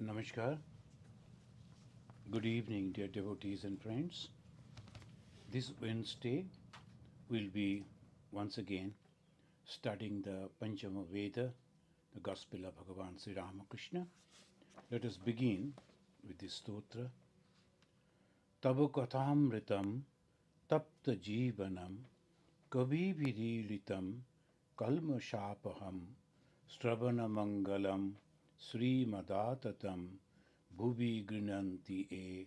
Namaskar. Good evening, dear devotees and friends. This Wednesday we'll be once again studying the Panchama Veda, the Gospel of Bhagavan Sri Ramakrishna. Let us begin with this stotra. Tava kathamritam tapta jivanam kavivirilitam kalma shapaham stravana mangalam sri madatatam bhuvi grinanti e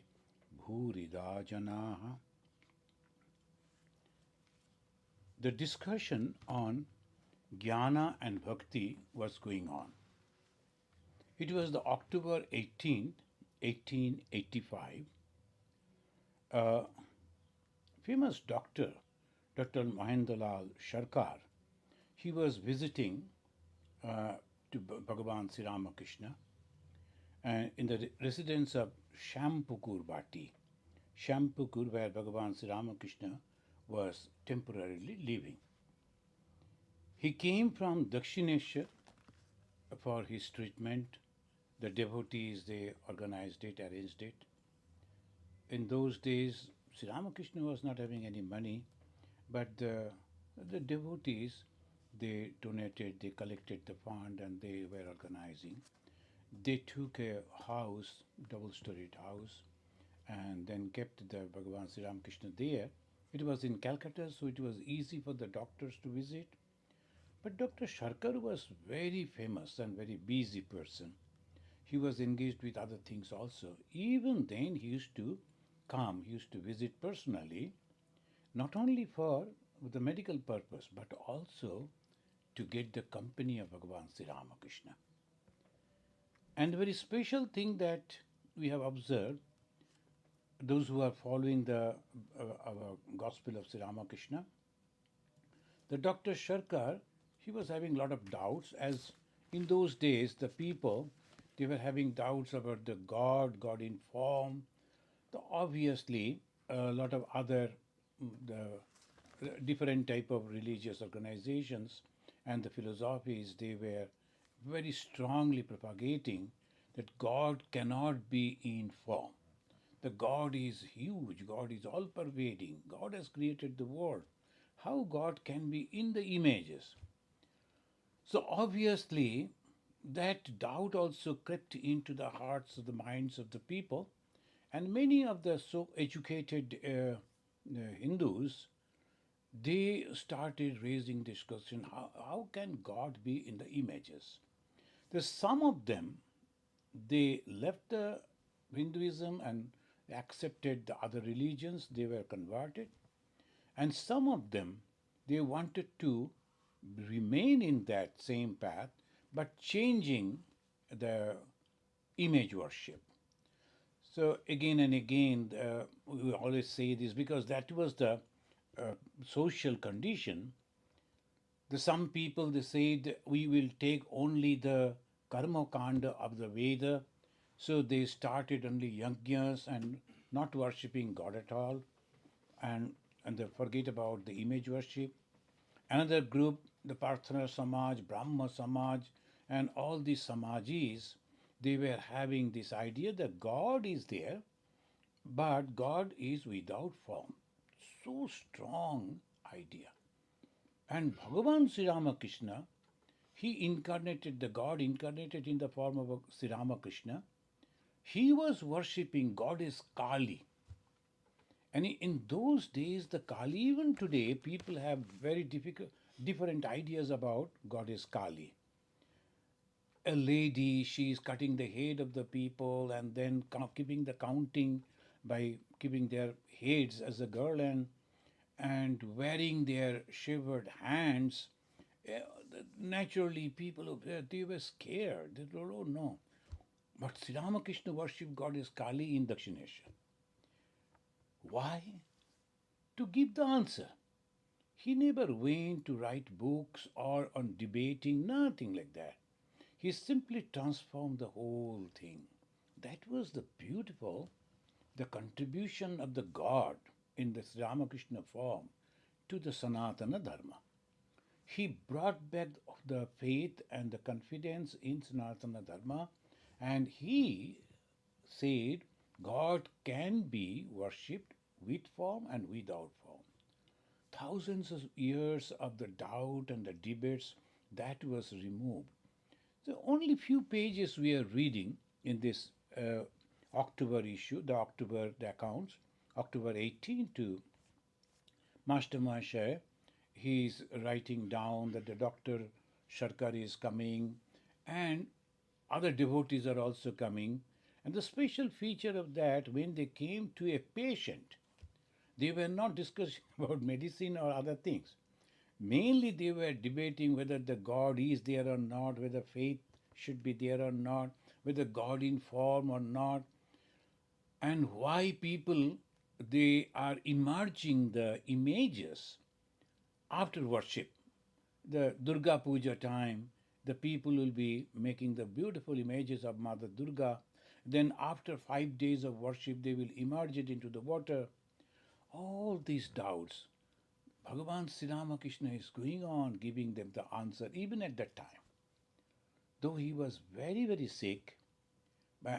bhurida janaha. The discussion on jnana and bhakti was going on. It was the October 18, 1885. A famous doctor, Dr. Mahendralal Sharkar, he was visiting to Bhagavan Sri Ramakrishna in the residence of Shampukur Bhatti, Shampukur, where Bhagavan Sri Ramakrishna was temporarily living. He came from Dakshinesha for his treatment. The devotees, they organized it, arranged it. In those days, Sri Ramakrishna was not having any money, but the devotees, they donated, they collected the fund, and they were organizing. They took a house, double-storied house, and then kept the Bhagavan Sri Ramakrishna there. It was in Calcutta, so it was easy for the doctors to visit. But Dr. Sharkar was very famous and very busy person. He was engaged with other things also. Even then, he used to come, he used to visit personally, not only for the medical purpose, but also to get the company of Bhagavan Sri Ramakrishna. And the very special thing that we have observed, those who are following the our Gospel of Sri Ramakrishna, the Dr. Sharkar, he was having a lot of doubts, as in those days the people, they were having doubts about the God in form. Obviously, a lot of other different type of religious organizations and the philosophies, they were very strongly propagating that God cannot be in form. The God is huge, God is all pervading, God has created the world. How God can be in the images? So obviously, that doubt also crept into the hearts of the minds of the people, and many of the so educated Hindus, they started raising this question: how can God be in the images? There's some of them, they left the Hinduism and accepted the other religions, they were converted. And some of them, they wanted to remain in that same path, but changing the image worship. So again and again, we always say this because that was the social condition. Some people, they said we will take only the karma kanda of the Veda. So they started only yajnas and not worshipping God at all, and they forget about the image worship. Another group, the Parthana Samaj, Brahma Samaj, and all these Samajis, they were having this idea that God is there, but God is without form. So strong idea. And Bhagavan Sri Ramakrishna, he incarnated, the God incarnated in the form of Sri Ramakrishna. He was worshipping goddess Kali. And in those days, the Kali, even today, people have very different ideas about goddess Kali. A lady, she is cutting the head of the people and then keeping the counting by keeping their heads as a girl and wearing their shivered hands. Naturally, people they were scared. They thought, oh no. But Sri Ramakrishna worshipped goddess Kali in Dakshinesha. Why? To give the answer. He never went to write books or on debating, nothing like that. He simply transformed the whole thing. That was the beautiful, the contribution of the God in the Sri Ramakrishna form to the Sanatana Dharma. He brought back the faith and the confidence in Sanatana Dharma, And he said God can be worshipped with form and without form. Thousands of years of the doubt and the debates, that was removed. So only few pages we are reading in this October issue, the accounts, October 18 to Master Mahasaya. He is writing down that the Dr. Sharkar is coming and other devotees are also coming. And the special feature of that, when they came to a patient, they were not discussing about medicine or other things. Mainly, they were debating whether the God is there or not, whether faith should be there or not, whether God in form or not, and why people they are emerging the images after worship. The Durga Puja time, the people will be making the beautiful images of Mother Durga. Then, after 5 days of worship, they will immerse it into the water. All these doubts, Bhagavan Sri Ramakrishna is going on giving them the answer even at that time. Though he was very, very sick,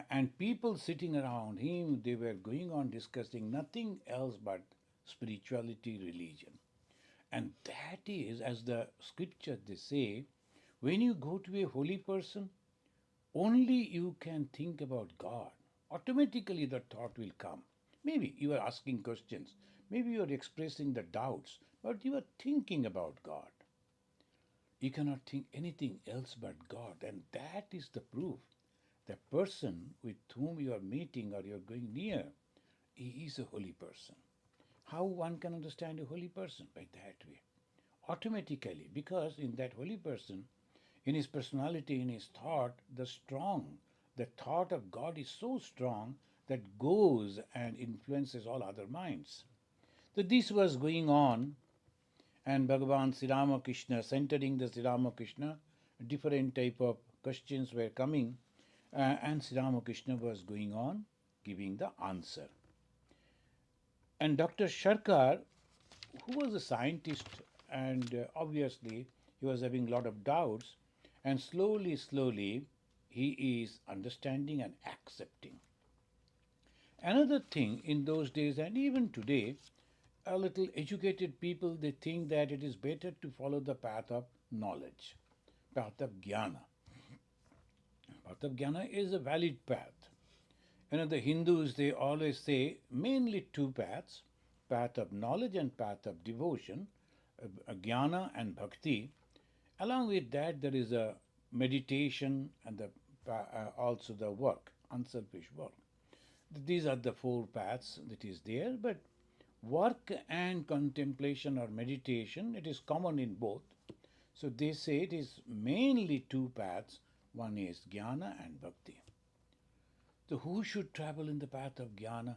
and people sitting around him, they were going on discussing nothing else but spirituality, religion. And that is, as the scripture they say, when you go to a holy person, only you can think about God. Automatically the thought will come. Maybe you are asking questions, maybe you are expressing the doubts, but you are thinking about God. You cannot think anything else but God, and that is the proof. The person with whom you are meeting or you are going near, he is a holy person. How one can understand a holy person? By that way. Automatically, because in that holy person, in his personality, in his thought, the thought of God is so strong that goes and influences all other minds. So this was going on, and Bhagavan Sri Ramakrishna, centering the Sri Ramakrishna, different type of questions were coming, and Sri Ramakrishna was going on giving the answer. And Dr. Sharkar, who was a scientist, and obviously he was having a lot of doubts, and slowly, slowly, he is understanding and accepting. Another thing in those days, and even today, a little educated people, they think that it is better to follow the path of knowledge, path of jnana. Path of jnana is a valid path. The Hindus, they always say mainly two paths, path of knowledge and path of devotion, jnana and bhakti. Along with that, there is a meditation and also the work, unselfish work. These are the four paths that is there, but work and contemplation or meditation, it is common in both. So they say it is mainly two paths. One is jnana and bhakti. So who should travel in the path of jnana?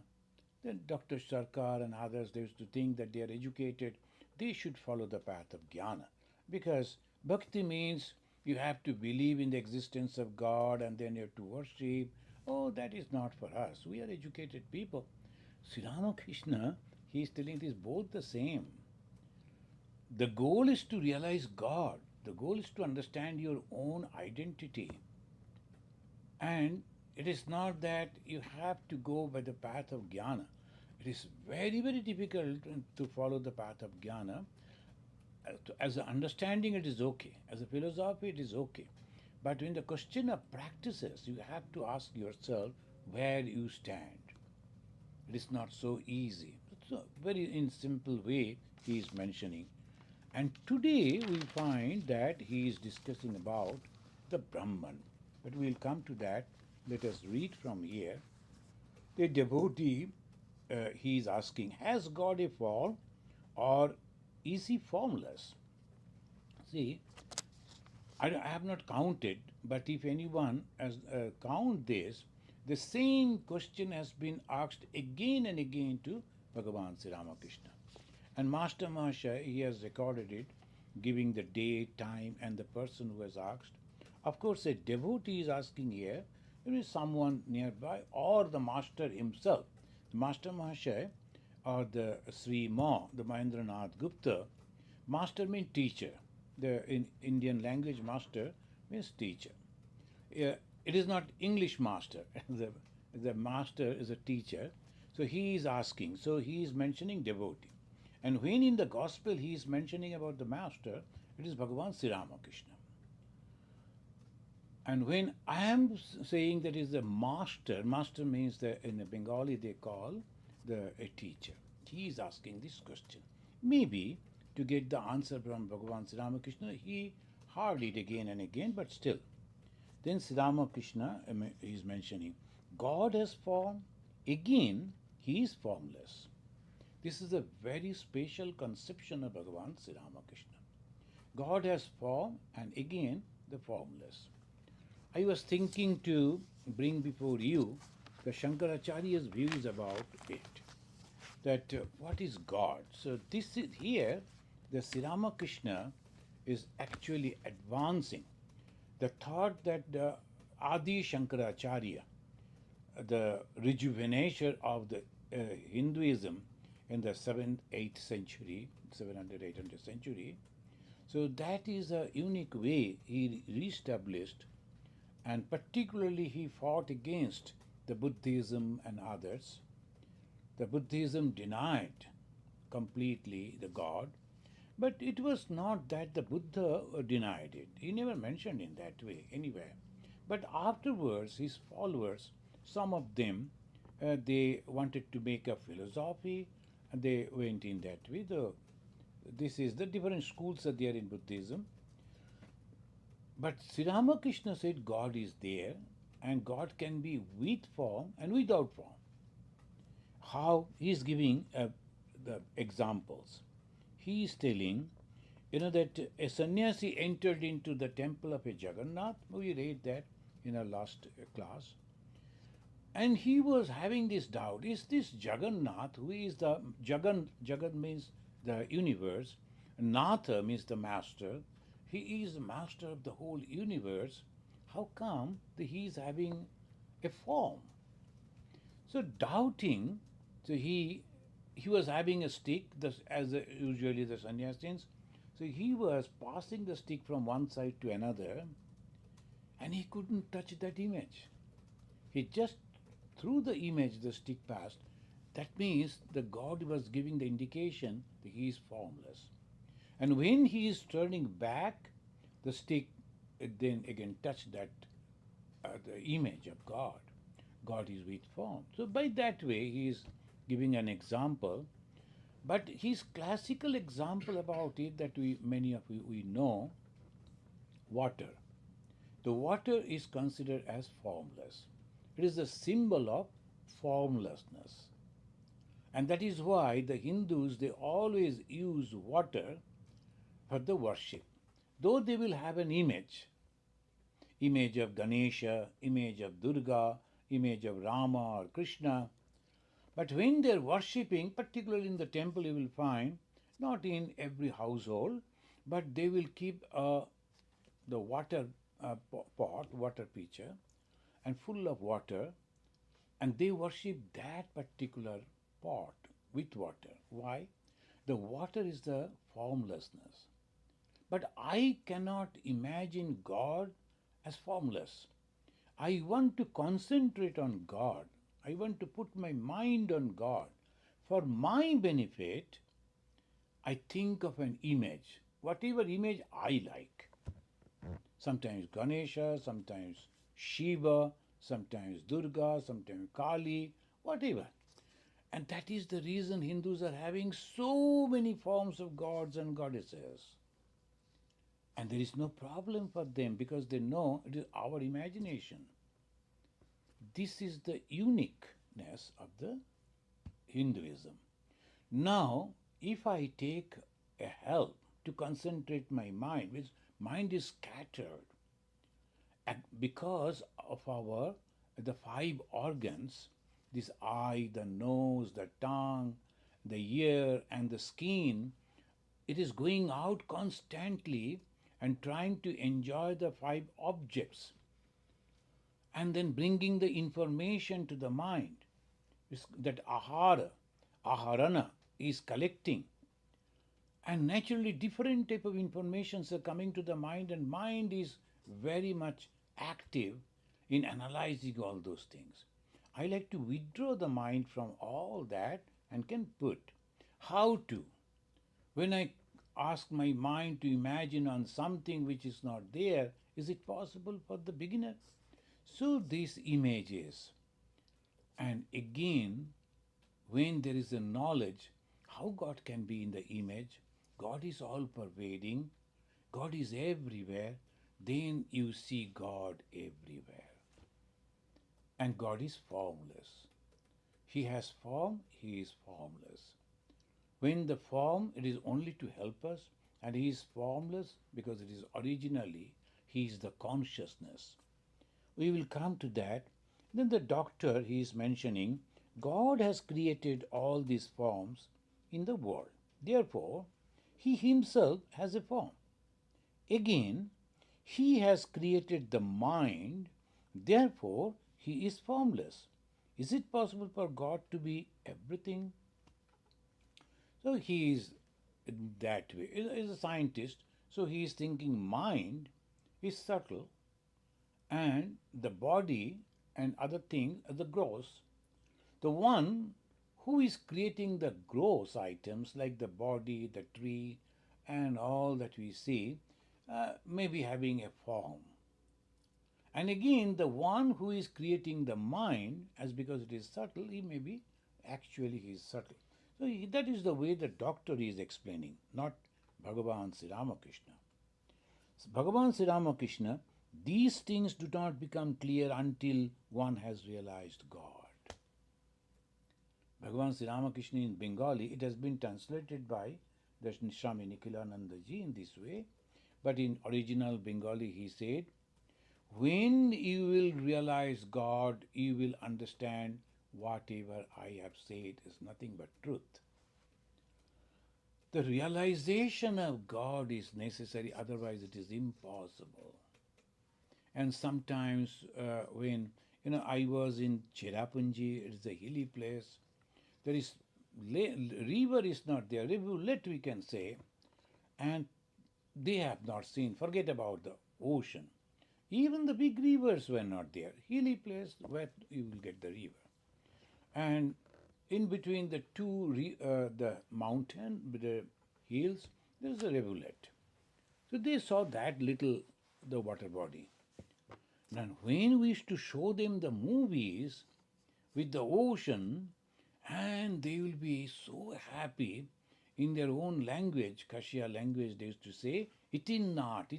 Then Dr. Sarkar and others, they used to think that they are educated, they should follow the path of jnana. Because bhakti means you have to believe in the existence of God and then you have to worship. Oh, that is not for us. We are educated people. Sri Ramakrishna, he is telling it is both the same. The goal is to realize God. The goal is to understand your own identity. And it is not that you have to go by the path of jnana. It is very, very difficult to follow the path of jnana. As an understanding, it is okay. As a philosophy, it is okay. But in the question of practices, you have to ask yourself where you stand. It is not so easy. It's a very in simple way he is mentioning. And today we find that he is discussing about the Brahman. But we'll come to that. Let us read from here. The devotee, he is asking, has God a form or is he formless? See, I have not counted, but if anyone has count this, the same question has been asked again and again to Bhagavan Sri Ramakrishna. And Master Mahasaya, he has recorded it, giving the date, time, and the person who has asked. Of course, a devotee is asking here, someone nearby, or the master himself. The Master Mahasaya, or the Sri Ma, the Mahendranath Gupta. Master means teacher. The in Indian language, master means teacher. it is not English master. The master is a teacher. So he is asking. So he is mentioning devotee. And when in the gospel he is mentioning about the master, it is Bhagavan Sri Ramakrishna. And when I am saying that is the master, master means that in Bengali they call a teacher. He is asking this question. Maybe to get the answer from Bhagavan Sri Ramakrishna, he heard it again and again, but still. Then Sri Ramakrishna is mentioning, God has form, again he is formless. This is a very special conception of Bhagavan Sri Ramakrishna. God has form and again the formless. I was thinking to bring before you the Shankaracharya's views about it. That what is God? So this is here, the Sri Ramakrishna is actually advancing the thought that the Adi Shankaracharya, the rejuvenation of the Hinduism in the 7th, 8th century, 700, 800 century, so that is a unique way he reestablished, and particularly he fought against the Buddhism and others. The Buddhism denied completely the God, but it was not that the Buddha denied it. He never mentioned in that way anywhere. But afterwards, his followers, some of them, they wanted to make a philosophy, and they went in that way. This is the different schools are there in Buddhism. But Sri Ramakrishna said God is there, and God can be with form and without form. How? He is giving the examples. He is telling, that a sannyasi entered into the temple of a Jagannath. We read that in our last class. And he was having this doubt, is this Jagannath, who is the Jagan means the universe, Natha means the master, he is the master of the whole universe. How come that he is having a form? So doubting, so he was having a stick, as usually the sannyasins. So he was passing the stick from one side to another, and he couldn't touch that image. He just threw the image, the stick passed. That means the God was giving the indication that he is formless. And when he is turning back, the stick then again touched that the image of God. God is with form. So by that way, he is giving an example. But his classical example about it that many of we know, water. The water is considered as formless. It is a symbol of formlessness. And that is why the Hindus, they always use water for the worship. Though they will have an image of Ganesha, image of Durga, image of Rama or Krishna, but when they are worshipping, particularly in the temple, you will find, not in every household, but they will keep the water pot, water pitcher, and full of water, and they worship that particular pot with water. Why? The water is the formlessness. But I cannot imagine God as formless. I want to concentrate on God. I want to put my mind on God. For my benefit, I think of an image, whatever image I like. Sometimes Ganesha, sometimes Shiva, sometimes Durga, sometimes Kali, whatever. And that is the reason Hindus are having so many forms of gods and goddesses. And there is no problem for them because they know it is our imagination. This is the uniqueness of the Hinduism. Now, if I take a help to concentrate my mind, which mind is scattered, because of the 5 organs, this eye, the nose, the tongue, the ear, and the skin, it is going out constantly and trying to enjoy the 5 objects and then bringing the information to the mind. That aharana is collecting. And naturally different type of informations are coming to the mind, and mind is very much active in analyzing all those things. I like to withdraw the mind from all that and can put how to. When I ask my mind to imagine on something which is not there, is it possible for the beginner? So these images, and again, when there is a knowledge, how God can be in the image, God is all pervading, God is everywhere, then you see God everywhere. And God is formless. He has form, He is formless. When the form, it is only to help us, and He is formless because it is originally, He is the consciousness. We will come to that. Then the doctor, he is mentioning, God has created all these forms in the world. Therefore, He Himself has a form. Again, He has created the mind, therefore, He is formless. Is it possible for God to be everything? So he is that way. He is a scientist, so he is thinking mind is subtle and the body and other things are the gross. The one who is creating the gross items like the body, the tree, and all that we see may be having a form. And again, the one who is creating the mind, as because it is subtle, he may be actually he is subtle. So that is the way the doctor is explaining, not Bhagavan Sri Ramakrishna. So Bhagavan Sri Ramakrishna, these things do not become clear until one has realized God. Bhagavan Sri Ramakrishna in Bengali, it has been translated by the Swami Nikhilananda ji in this way, but in original Bengali he said, when you will realize God, you will understand whatever I have said is nothing but truth. The realization of God is necessary, otherwise it is impossible. And sometimes when I was in Cherrapunji, it is a hilly place. There is river is not there, rivulet we can say, and they have not seen. Forget about the ocean. Even the big rivers were not there. Hilly place where you will get the river. And in between the the mountain, the hills, there is a rivulet. So they saw that little, the water body. Now when we used to show them the movies with the ocean, and they will be so happy in their own language, Kashia language, they used to say, itin not.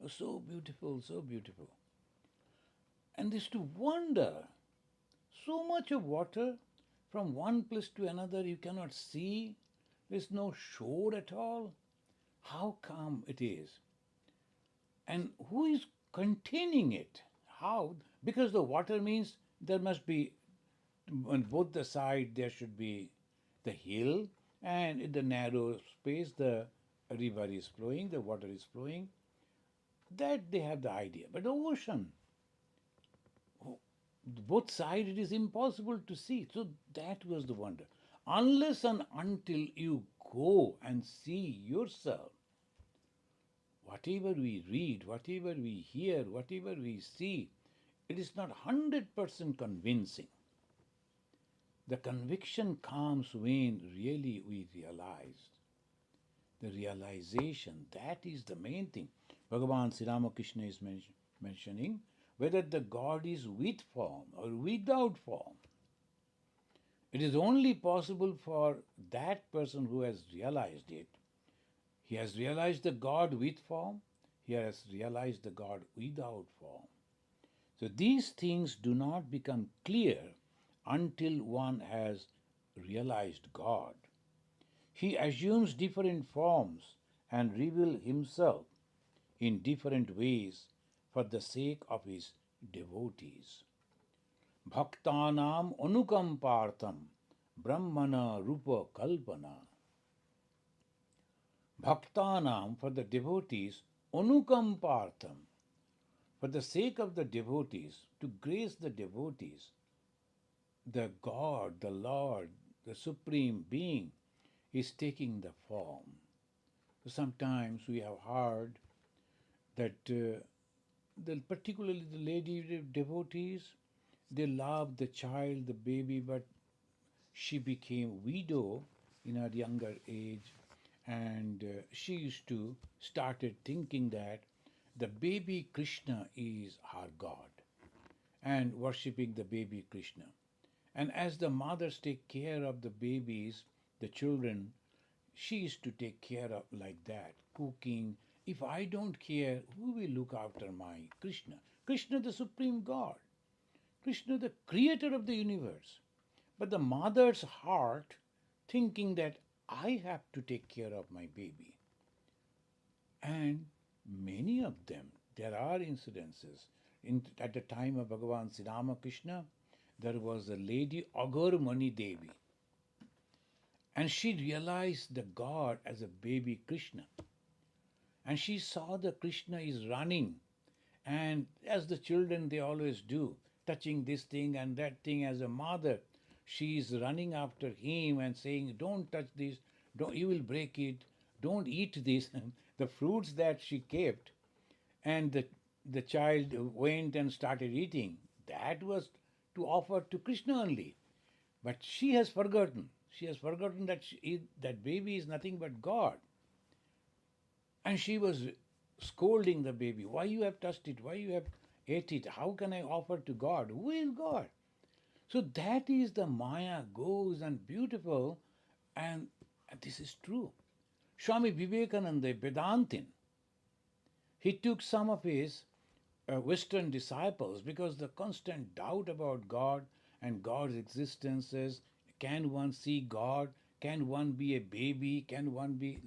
Oh, so beautiful, so beautiful. And they used to wonder, so much of water from one place to another you cannot see, there's no shore at all. How come it is? And who is containing it? How? Because the water means there must be, on both the side there should be the hill, and in the narrow space the river is flowing, the water is flowing. That they have the idea. But the ocean, both sides it is impossible to see. So that was the wonder. Unless and until you go and see yourself, whatever we read, whatever we hear, whatever we see, it is not 100% convincing. The conviction comes when really we realize. The realization, that is the main thing. Bhagavan Sri Ramakrishna is mentioning whether the God is with form or without form. It is only possible for that person who has realized it. He has realized the God with form, he has realized the God without form. So these things do not become clear until one has realized God. He assumes different forms and reveals himself in different ways for the sake of his devotees. Bhaktanam anukampartham brahmana rupa kalpana. Bhaktanam, for the devotees, anukampartham, for the sake of the devotees, to grace the devotees, the God, the Lord, the Supreme Being is taking the form. So sometimes we have heard that particularly the lady devotees, they loved the child, the baby, but she became widow in her younger age, and she used to started thinking that the baby Krishna is her God and worshipping the baby Krishna. And as the mothers take care of the babies, the children, she used to take care of like that, cooking. If I don't care, who will look after my Krishna? Krishna, the supreme God. Krishna, the creator of the universe. But the mother's heart thinking that I have to take care of my baby. And many of them, there are incidences. At the time of Bhagavan Sri Ramakrishna, there was a lady, Agar Mani Devi, and she realized the God as a baby Krishna. And she saw the Krishna is running, and as the children they always do, touching this thing and that thing. As a mother, she is running after him and saying, don't touch this, don't, you will break it, don't eat this. The fruits that she kept, and the child went and started eating, that was to offer to Krishna only. But she has forgotten. She has forgotten that that baby is nothing but God. And she was scolding the baby. Why you have touched it? Why you have ate it? How can I offer to God? Who is God? So that is the Maya goes and beautiful, and this is true. Swami Vivekananda, Vedantin, he took some of his Western disciples because the constant doubt about God and God's existences. Can one see God? Can one be a baby? Can one be.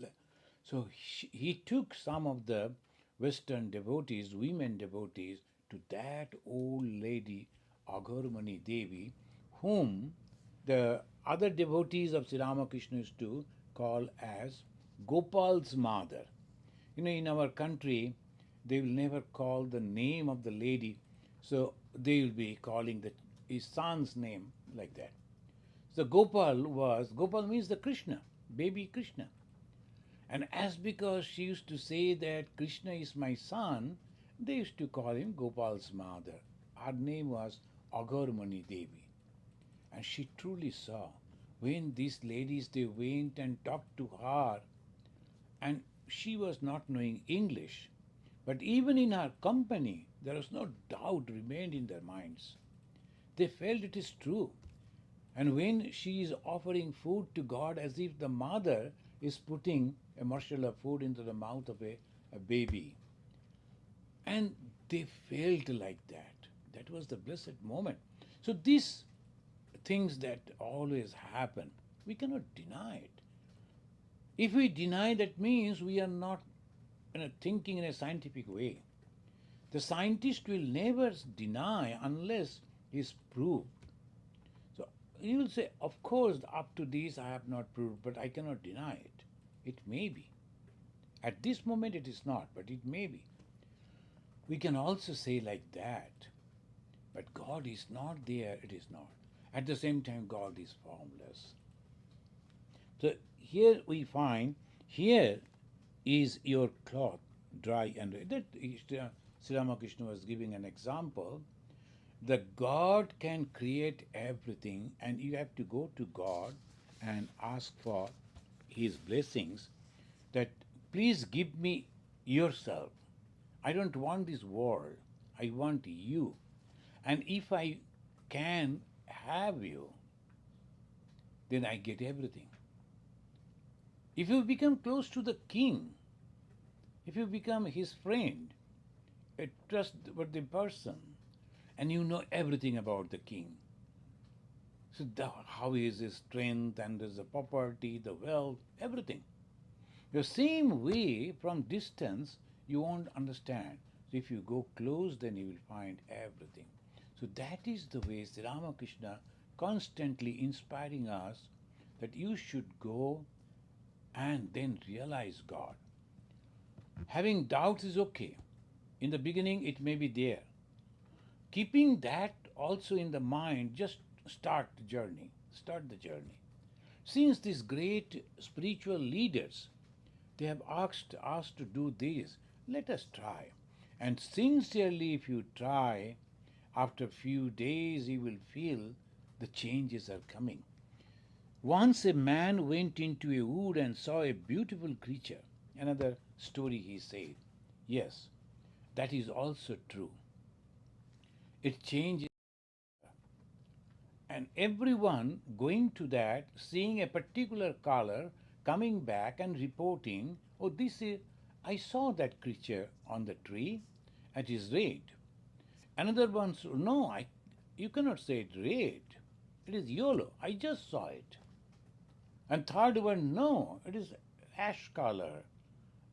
So he took some of the Western devotees, women devotees, to that old lady, Agharmani Devi, whom the other devotees of Sri Ramakrishna used to call as Gopal's mother. In our country, they will never call the name of the lady, so they will be calling his son's name like that. So Gopal means the Krishna, baby Krishna. And as because she used to say that Krishna is my son, they used to call him Gopal's mother. Her name was Agharmani Devi. And she truly saw when these ladies they went and talked to her, and she was not knowing English, but even in her company there was no doubt remained in their minds. They felt it is true. And when she is offering food to God as if the mother is putting a morsel of food into the mouth of a baby. And they felt like that. That was the blessed moment. So these things that always happen, we cannot deny it. If we deny, that means we are not thinking in a scientific way. The scientist will never deny unless he is proved. So he will say, of course, up to this I have not proved, but I cannot deny it. It may be. At this moment it is not, but it may be. We can also say like that, but God is not there, it is not. At the same time, God is formless. So here we find, here is your cloth dry and that Sri Ramakrishna was giving an example. The God can create everything, and you have to go to God and ask for his blessings, that please give me yourself. I don't want this world. I want you. And if I can have you, then I get everything. If you become close to the king, if you become his friend, a trustworthy person, and you know everything about the king, so how is his strength and the property, the wealth, everything. The same way from distance you won't understand. So if you go close, then you will find everything. So that is the way Sri Ramakrishna constantly inspiring us that you should go and then realize God. Having doubts is okay. In the beginning, it may be there. Keeping that also in the mind, just start the journey. Start the journey. Since these great spiritual leaders, they have asked us to do this, let us try. And sincerely, if you try, after a few days you will feel the changes are coming. Once a man went into a wood and saw a beautiful creature. Another story he said. Yes, that is also true. It changes. And everyone going to that, seeing a particular color, coming back and reporting, oh, this is, I saw that creature on the tree, it is red. Another one, no, you cannot say it red. It is yellow. I just saw it. And third one, no, it is ash color.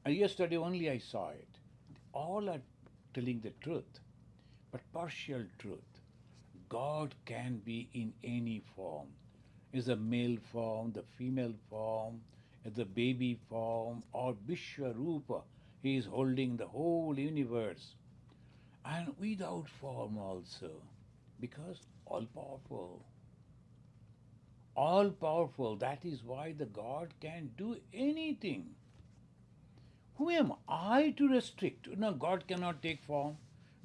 Yesterday only I saw it. All are telling the truth, but partial truth. God can be in any form. Is a male form, the female form, the baby form, or Vishwarupa. He is holding the whole universe. And without form also, because all powerful. All powerful. That is why the God can do anything. Who am I to restrict? No, God cannot take form.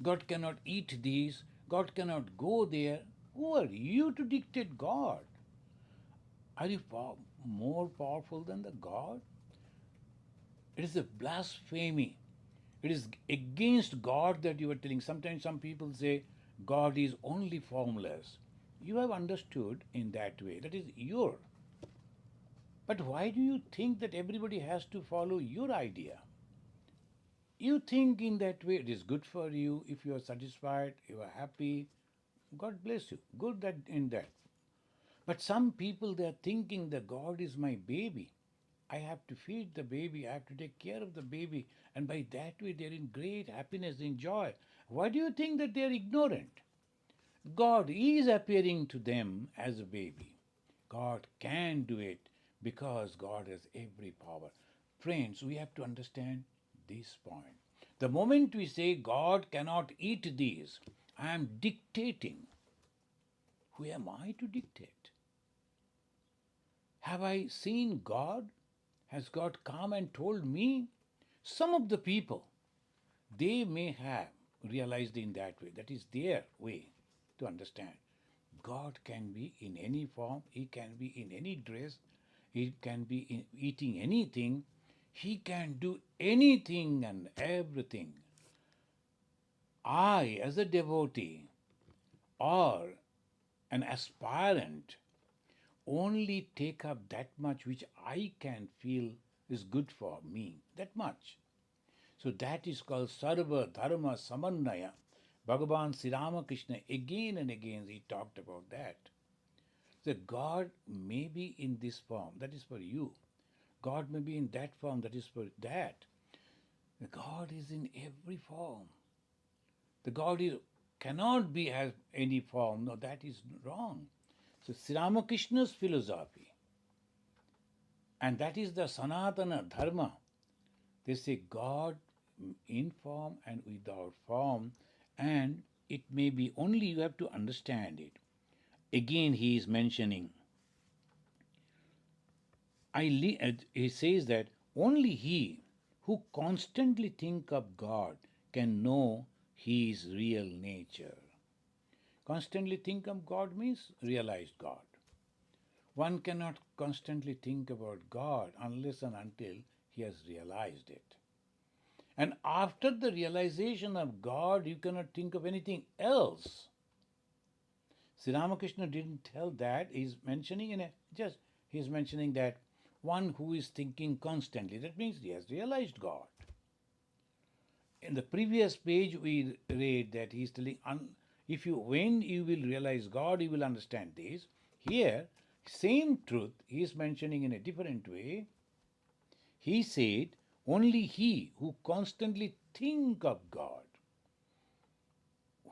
God cannot eat these. God cannot go there. Who are you to dictate God? Are you more powerful than the God? It is a blasphemy. It is against God that you are telling. Sometimes some people say God is only formless. You have understood in that way. That is your. But why do you think that everybody has to follow your idea? You think in that way, it is good for you. If you are satisfied, you are happy, God bless you. Good that in that. But some people, they are thinking that God is my baby. I have to feed the baby, I have to take care of the baby, and by that way they are in great happiness and joy. Why do you think that they are ignorant? God is appearing to them as a baby. God can do it because God has every power. Friends, we have to understand this point. The moment we say God cannot eat these, I am dictating. Who am I to dictate? Have I seen God? Has God come and told me? Some of the people, they may have realized in that way. That is their way to understand. God can be in any form, He can be in any dress, He can be eating anything, He can do anything and everything. I, as a devotee or an aspirant, only take up that much which I can feel is good for me, that much. So that is called Sarva Dharma Samannaya. Bhagavan Sri Ramakrishna again and again he talked about that. So God may be in this form, that is for you. God may be in that form, that is for that. God is in every form. The God cannot be as any form. No, that is wrong. So Sri Ramakrishna's philosophy, and that is the Sanatana Dharma. They say God in form and without form, and it may be only you have to understand it. Again, he is mentioning, he says that only he who constantly think of God can know his real nature. Constantly think of God means realize God. One cannot constantly think about God unless and until he has realized it. And after the realization of God, you cannot think of anything else. Sri Ramakrishna didn't tell that. He's mentioning he's mentioning that one who is thinking constantly. That means he has realized God. In the previous page, we read that he's telling, when you will realize God, you will understand this. Here, same truth he is mentioning in a different way. He said, only he who constantly think of God.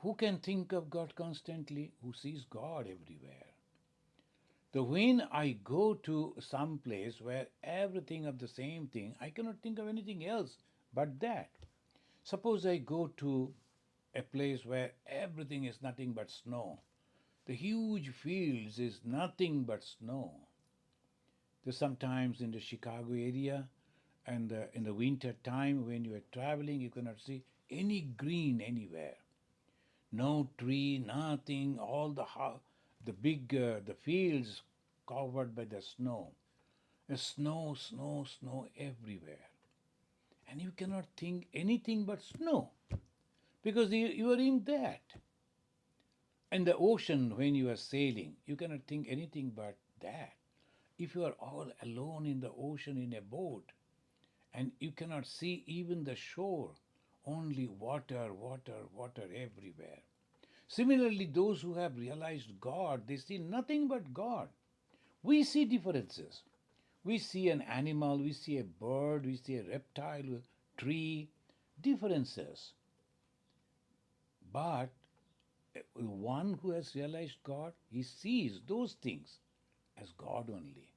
Who can think of God constantly? Who sees God everywhere. So when I go to some place where everything of the same thing, I cannot think of anything else but that. Suppose I go to a place where everything is nothing but snow. The huge fields is nothing but snow. There's sometimes in the Chicago area and in the winter time when you are traveling, you cannot see any green anywhere. No tree, nothing, all the big, the fields covered by the snow. Snow, snow, snow everywhere. And you cannot think anything but snow because you are in that. And the ocean, when you are sailing, you cannot think anything but that. If you are all alone in the ocean in a boat and you cannot see even the shore, only water, water, water everywhere. Similarly, those who have realized God, they see nothing but God. We see differences. We see an animal, we see a bird, we see a reptile, a tree, differences. But one who has realized God, he sees those things as God only.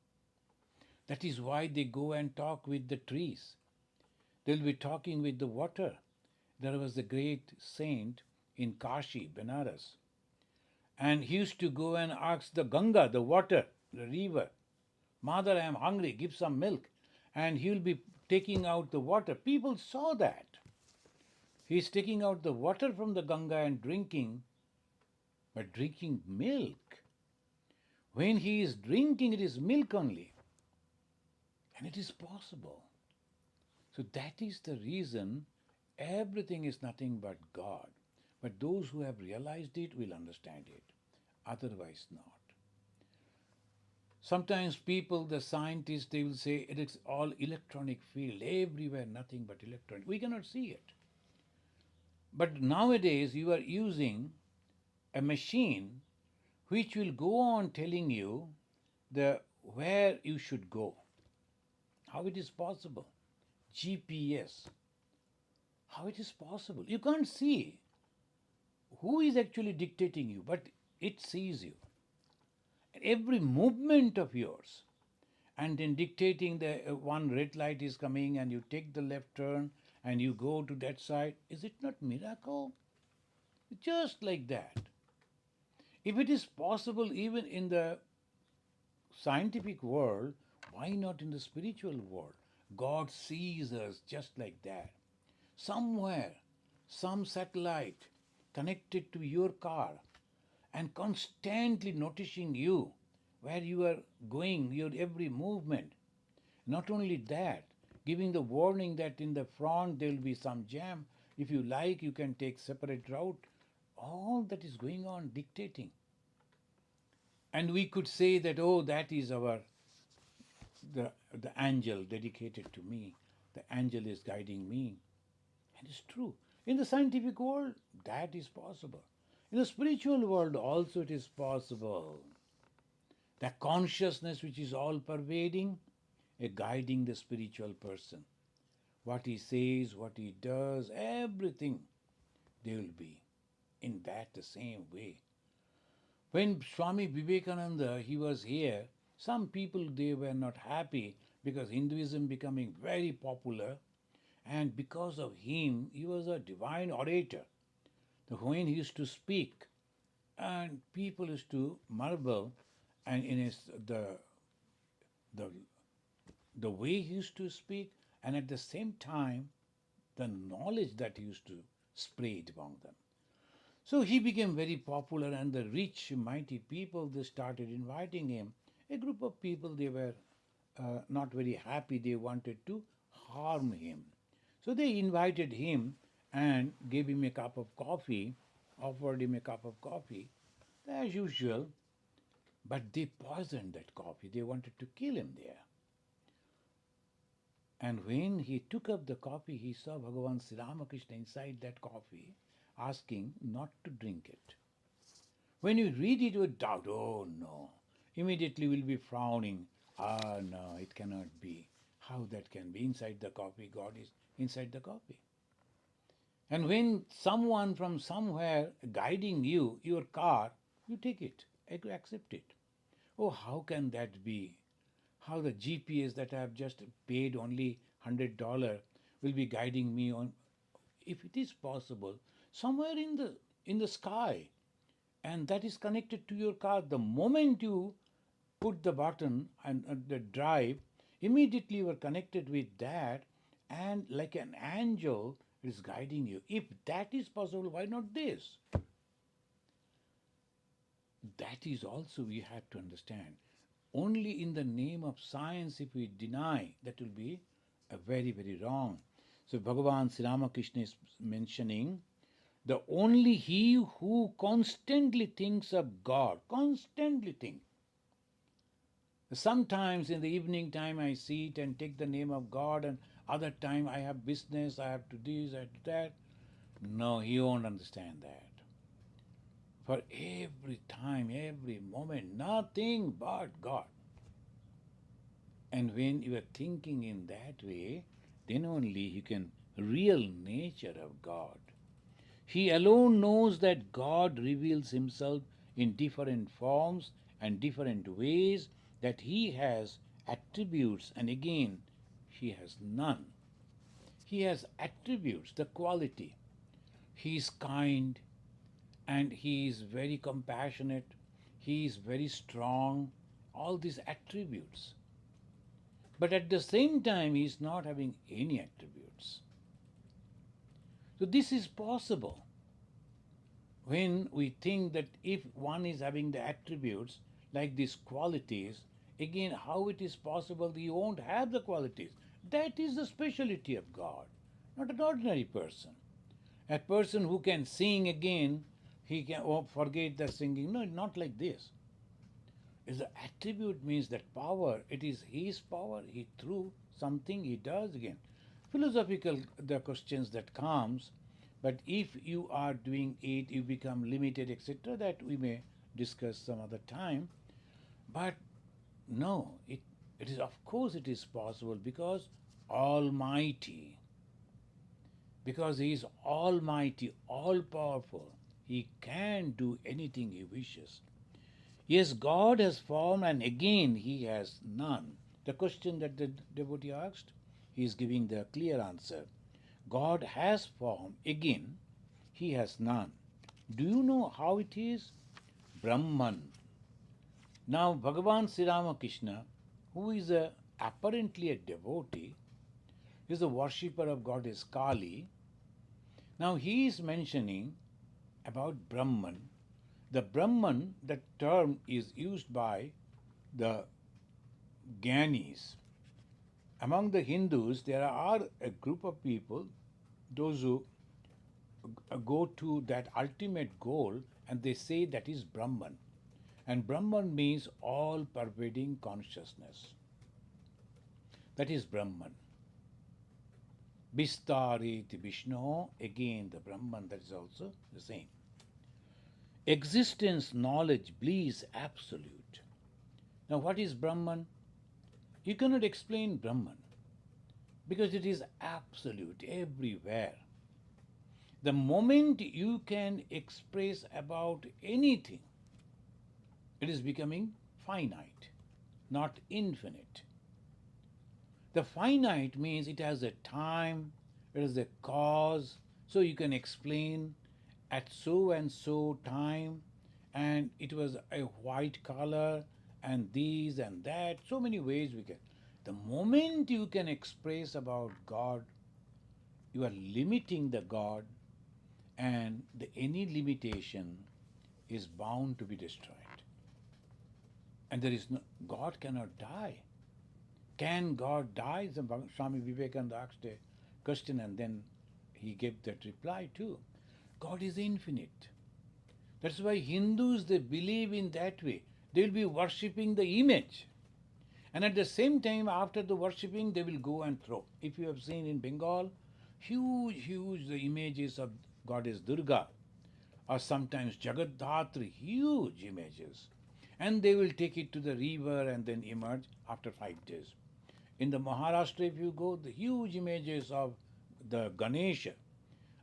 That is why they go and talk with the trees. They'll be talking with the water. There was a great saint in Kashi, Benares, and he used to go and ask the Ganga, the water, the river, Mother, I am hungry, give some milk. And he will be taking out the water. People saw that. He's taking out the water from the Ganga and drinking, but drinking milk. When he is drinking, it is milk only. And it is possible. So that is the reason everything is nothing but God. But those who have realized it will understand it. Otherwise not. Sometimes people, the scientists, they will say it is all electronic field, everywhere nothing but electronic. We cannot see it. But nowadays you are using a machine which will go on telling you where you should go. How it is possible? GPS. How it is possible? You can't see who is actually dictating you, but it sees you. Every movement of yours, and then dictating the one red light is coming and you take the left turn and you go to that side. Is it not miracle? Just like that. If it is possible even in the scientific world, why not in the spiritual world? God sees us just like that. Somewhere, some satellite connected to your car and constantly noticing you, where you are going, your every movement. Not only that, giving the warning that in the front there will be some jam. If you like, you can take separate route. All that is going on dictating. And we could say that, oh, that is the angel dedicated to me. The angel is guiding me. And it's true. In the scientific world, that is possible. In the spiritual world also it is possible. That consciousness which is all pervading, guiding the spiritual person. What he says, what he does, everything, they will be in that the same way. When Swami Vivekananda, he was here, some people, they were not happy because Hinduism becoming very popular, and because of him, he was a divine orator. When he used to speak, and people used to marvel, and in the way he used to speak, and at the same time, the knowledge that he used to spread among them. So he became very popular, and the rich, mighty people, they started inviting him. A group of people, they were not very happy. They wanted to harm him. So they invited him and gave him a cup of coffee, offered him a cup of coffee, as usual. But they poisoned that coffee. They wanted to kill him there. And when he took up the coffee, he saw Bhagavan Sri Ramakrishna inside that coffee, asking not to drink it. When you read it with doubt, oh no, immediately we'll be frowning. Ah, no, it cannot be. How that can be? Inside the coffee, God is inside the coffee. And when someone from somewhere guiding you, your car, you take it, accept it. Oh, how can that be? How the GPS that I have just paid only $100 will be guiding me on? If it is possible, somewhere in the sky, and that is connected to your car, the moment you put the button and the drive, immediately you are connected with that, and like an angel It is guiding you. If that is possible, why not this? That is also we have to understand. Only in the name of science, if we deny, that will be a very, very wrong. So Bhagavan Sri Ramakrishna is mentioning the only he who constantly thinks of God, constantly think. Sometimes in the evening time I sit and take the name of God, and other time I have business, I have to this, I have to that. No, he won't understand that. For every time, every moment, nothing but God. And when you are thinking in that way, then only you can real nature of God. He alone knows that God reveals himself in different forms and different ways, that he has attributes and again he has none. He has attributes, the quality. He is kind and he is very compassionate. He is very strong. All these attributes. But at the same time, he is not having any attributes. So this is possible. When we think that if one is having the attributes like these qualities, again, how it is possible that you won't have the qualities? That is the speciality of God, not an ordinary person. A person who can sing again, he can forget the singing. No, not like this. Is the attribute means that power. It is his power. He through something he does again. Philosophical the questions that comes, but if you are doing it, you become limited, etc. That we may discuss some other time. But no, it is, of course it is possible, because Almighty, because he is almighty, all powerful. He can do anything he wishes. Yes, God has form and again he has none. The question that the devotee asked, he is giving the clear answer. God has form, again he has none. Do you know how it is? Brahman. Now Bhagavan Sri Ramakrishna, who is apparently a devotee, is a worshipper of goddess Kali. Now he is mentioning about Brahman. The Brahman, that term is used by the Gyanis. Among the Hindus, there are a group of people, those who go to that ultimate goal, and they say that is Brahman. And Brahman means all pervading consciousness. That is Brahman. Vistariti Vishnu, again the Brahman, that is also the same. Existence, knowledge, bliss, absolute. Now, what is Brahman? You cannot explain Brahman because it is absolute everywhere. The moment you can express about anything, it is becoming finite, not infinite. The finite means it has a time, it has a cause, so you can explain at so and so time, and it was a white color, and these and that, so many ways we can. The moment you can express about God, you are limiting the God, and any limitation is bound to be destroyed. And there is no, God cannot die. Can God die? Swami Vivekananda asked a question and then he gave that reply too. God is infinite. That's why Hindus, they believe in that way. They will be worshipping the image. And at the same time, after the worshipping, they will go and throw. If you have seen in Bengal, huge the images of goddess Durga, or sometimes Jagadhatri, huge images. And they will take it to the river and then emerge after 5 days. In the Maharashtra, if you go, the huge images of the Ganesha,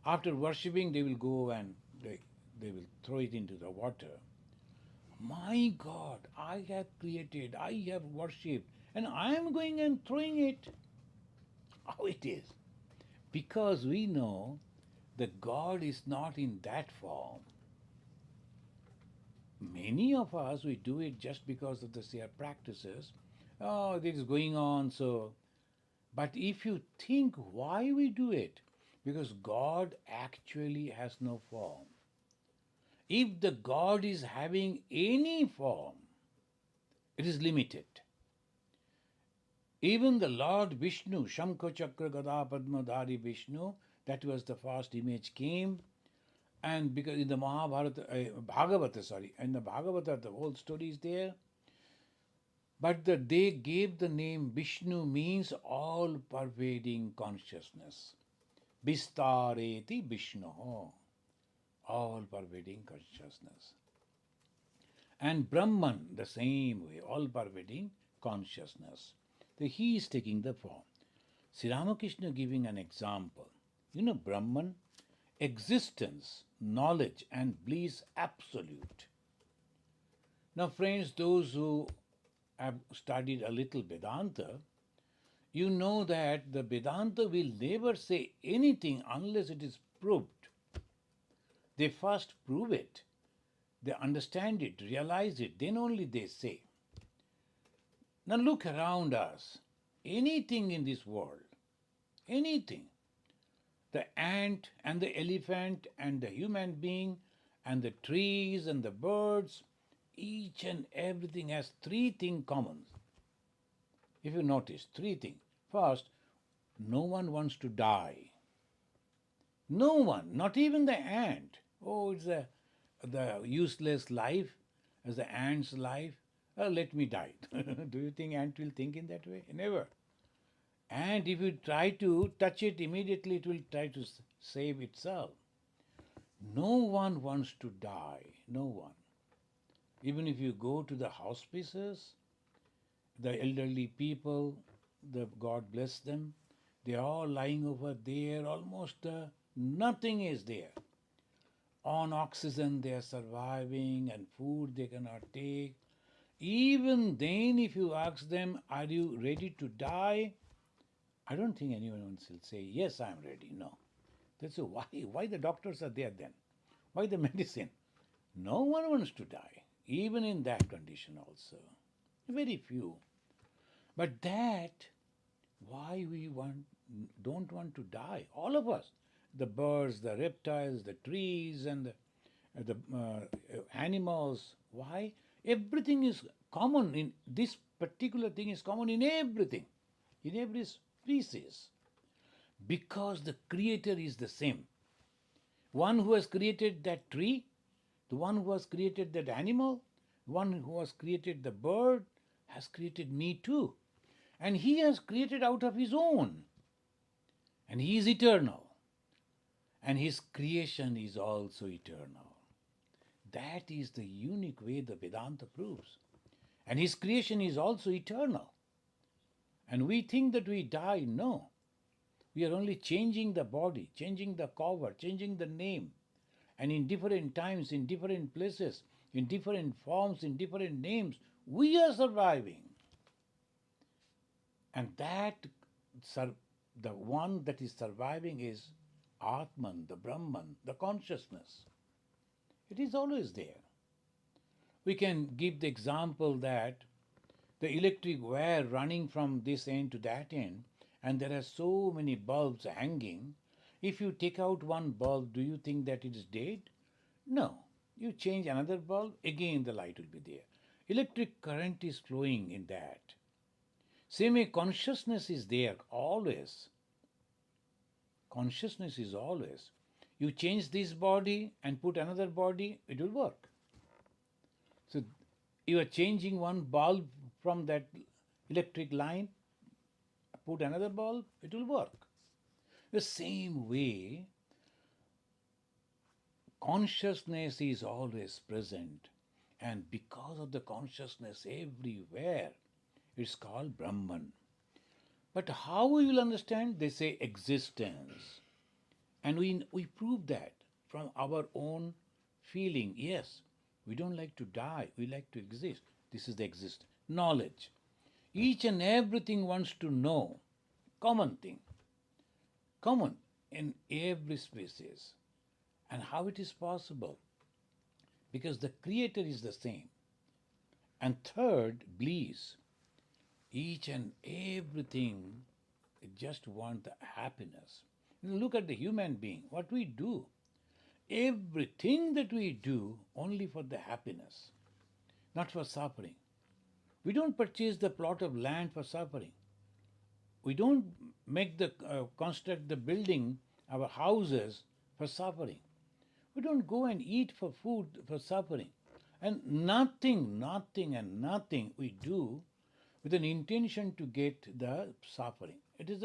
after worshipping, they will go and they will throw it into the water. My God, I have created, I have worshipped, and I am going and throwing it. How it is? Because we know that God is not in that form. Many of us, we do it just because of the sheer practices. Oh, this is going on, so. But if you think why we do it, Because God actually has no form. If the God is having any form, it is limited. Even the Lord Vishnu, Shankha Chakra Gada Padmadhari Vishnu, that was the first image came, and because in the in the Bhagavata, the whole story is there. But they gave the name Vishnu means all-pervading consciousness. Vistareti Vishnu, all-pervading consciousness. And Brahman, the same way, all-pervading consciousness. So he is taking the form. Sri Ramakrishna giving an example. You know, Brahman, existence, knowledge, and bliss absolute. Now, friends, those who have studied a little Vedanta, you know that the Vedanta will never say anything unless it is proved. They first prove it, they understand it, realize it, then only they say. Now look around us. Anything in this world, anything, the ant and the elephant and the human being and the trees and the birds, each and everything has three things common. If you notice, three things. First, no one wants to die. No one, not even the ant. Oh, it's the useless life as the ant's life. Let me die. Do you think ant will think in that way? Never. And if you try to touch it immediately, it will try to save itself. No one wants to die. No one. Even if you go to the hospices, the elderly people, God bless them, they are all lying over there, almost nothing is there. On oxygen they are surviving and food they cannot take. Even then, if you ask them, are you ready to die? I don't think anyone will say, yes, I am ready. No. That's why. Why the doctors are there then? Why the medicine? No one wants to die, even in that condition also. Very few. But that, why we don't want to die? All of us, the birds, the reptiles, the trees, and the animals. Why? Everything is common in this particular thing is common in everything, in every species, because the Creator is the same. One who has created that tree, the one who has created that animal, one who has created the bird, has created me too. And he has created out of his own. And he is eternal. And his creation is also eternal. That is the unique way the Vedanta proves. And his creation is also eternal. And we think that we die. No. We are only changing the body, changing the cover, changing the name. And in different times, in different places, in different forms, in different names, we are surviving. And that, the one that is surviving is Atman, the Brahman, the consciousness. It is always there. We can give the example that the electric wire running from this end to that end, and there are so many bulbs hanging. If you take out one bulb, do you think that it is dead? No. You change another bulb, again the light will be there. Electric current is flowing in that. Same way, consciousness is there always. Consciousness is always. You change this body and put another body, it will work. So you are changing one bulb from that electric line, put another bulb, it will work. The same way, consciousness is always present. And because of the consciousness everywhere, it's called Brahman. But how we will understand? They say existence. And we prove that from our own feeling. Yes, we don't like to die, we like to exist. This is the existence. Knowledge. Each and everything wants to know. Common thing. Common in every species. And how it is possible? Because the Creator is the same. And third, bliss. Each and everything just want the happiness. Look at the human being, what we do. Everything that we do only for the happiness, not for suffering. We don't purchase the plot of land for suffering. We don't construct the building, our houses for suffering. We don't go and eat for food for suffering. And nothing we do with an intention to get the suffering. It is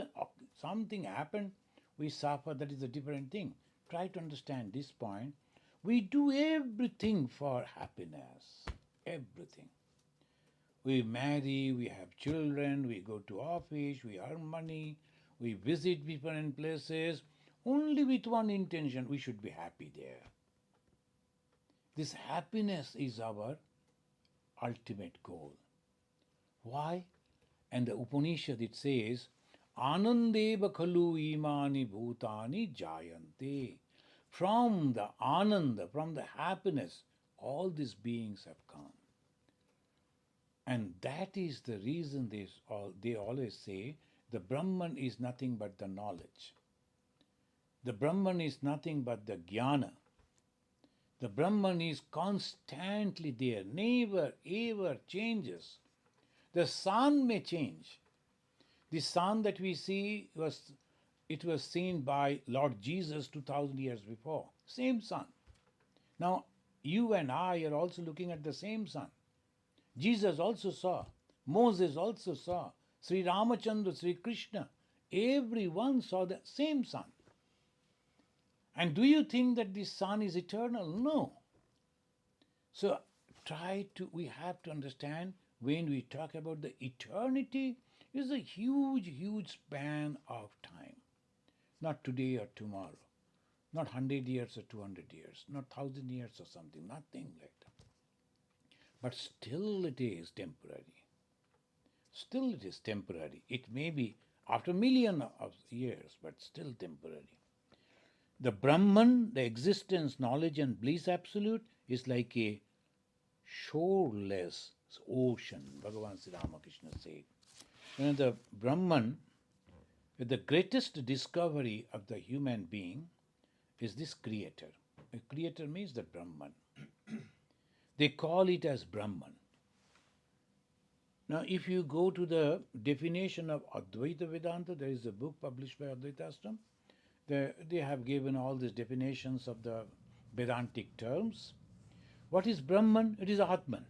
something happened, we suffer, that is a different thing. Try to understand this point. We do everything for happiness. Everything. We marry, we have children, we go to office, we earn money, we visit different places, only with one intention, we should be happy there. This happiness is our ultimate goal. Why? And the Upanishad, it says, Anandeva khalu imani bhutani jayante. From the ananda, from the happiness, all these beings have come. And that is the reason they always say the Brahman is nothing but the knowledge. The Brahman is nothing but the jnana. The Brahman is constantly there, never ever changes. The sun may change. The sun that we see was seen by Lord Jesus 2000 years before. Same sun. Now you and I are also looking at the same sun. Jesus also saw, Moses also saw, Sri Ramachandra, Sri Krishna, everyone saw the same sun. And do you think that this sun is eternal? No. So we have to understand, when we talk about the eternity, it is a huge span of time. Not today or tomorrow, not 100 years or 200 years, not 1,000 years or something, nothing like that. But still it is temporary. Still it is temporary. It may be after million of years, but still temporary. The Brahman, the existence, knowledge and bliss absolute, is like a shoreless ocean, Bhagavan Sri Ramakrishna said. The Brahman, the greatest discovery of the human being is this creator. A creator means the Brahman. They call it as Brahman. Now, if you go to the definition of Advaita Vedanta, there is a book published by Advaita Ashram. They have given all these definitions of the Vedantic terms. What is Brahman? It is Atman.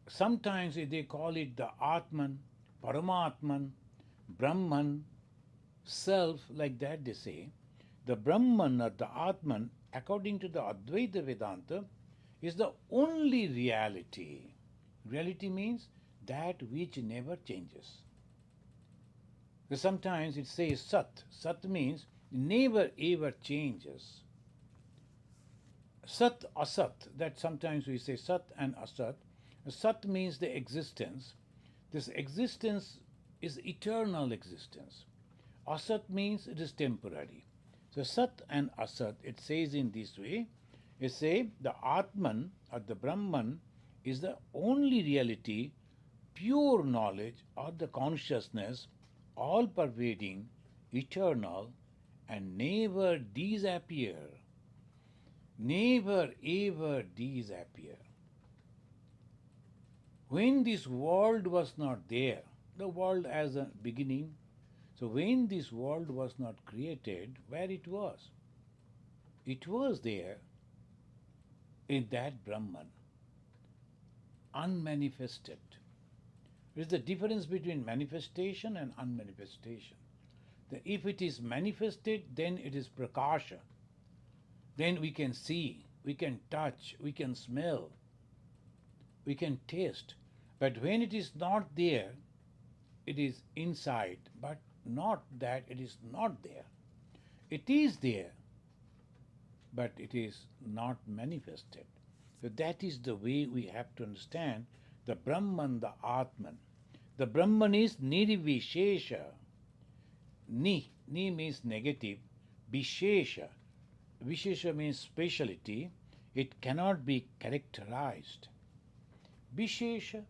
Sometimes they call it the Atman, Paramatman, Brahman, self, like that they say. The Brahman or the Atman, according to the Advaita Vedanta, is the only reality. Reality means that which never changes. Sometimes it says Sat. Sat means never ever changes. Sat, Asat, that sometimes we say Sat and Asat. Sat means the existence. This existence is eternal existence. Asat means it is temporary. So Sat and Asat, it says in this way, it says the Atman or the Brahman is the only reality, pure knowledge or the consciousness, all pervading, eternal, and never disappear. Never ever disappear. When this world was not there, the world as a beginning, so when this world was not created, where it was? It was there in that Brahman, unmanifested. There is the difference between manifestation and unmanifestation. If it is manifested, then it is prakasha. Then we can see, we can touch, we can smell, we can taste. But when it is not there, it is inside, but not that it is not there. It is there, but it is not manifested. So that is the way we have to understand the Brahman, the Atman. The Brahman is nirvishesha. Ni means negative. Vishesha. Vishesha means speciality. It cannot be characterized. Vishesha.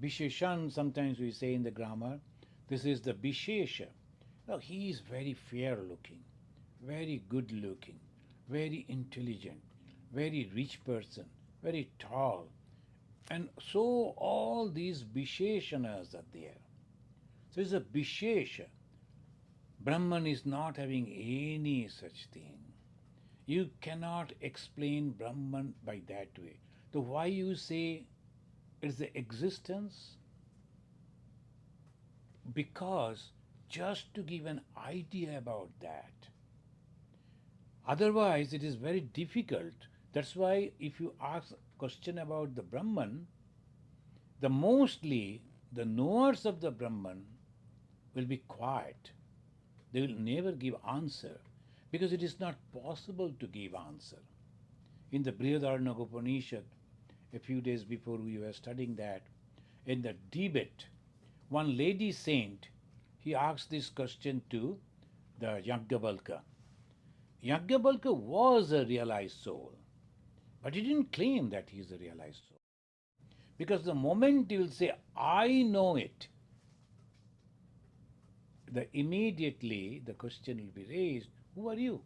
Visheshan, sometimes we say in the grammar, this is the Vishesha. Now, he is very fair looking, very good looking, very intelligent, very rich person, very tall. And so all these Visheshanas are there. So it's a Vishesha. Brahman is not having any such thing. You cannot explain Brahman by that way. So why you say it's the existence? Because just to give an idea about that. Otherwise, it is very difficult. That's why if you ask a question about the Brahman, the mostly the knowers of the Brahman will be quiet. They will never give answer because it is not possible to give answer. In the Brihadaranyaka Upanishad, a few days before we were studying that, in the debate, one lady saint, he asked this question to the Yajnavalkya. Yajnavalkya was a realized soul, but he didn't claim that he is a realized soul. Because the moment you will say, I know it, immediately the question will be raised, who are you?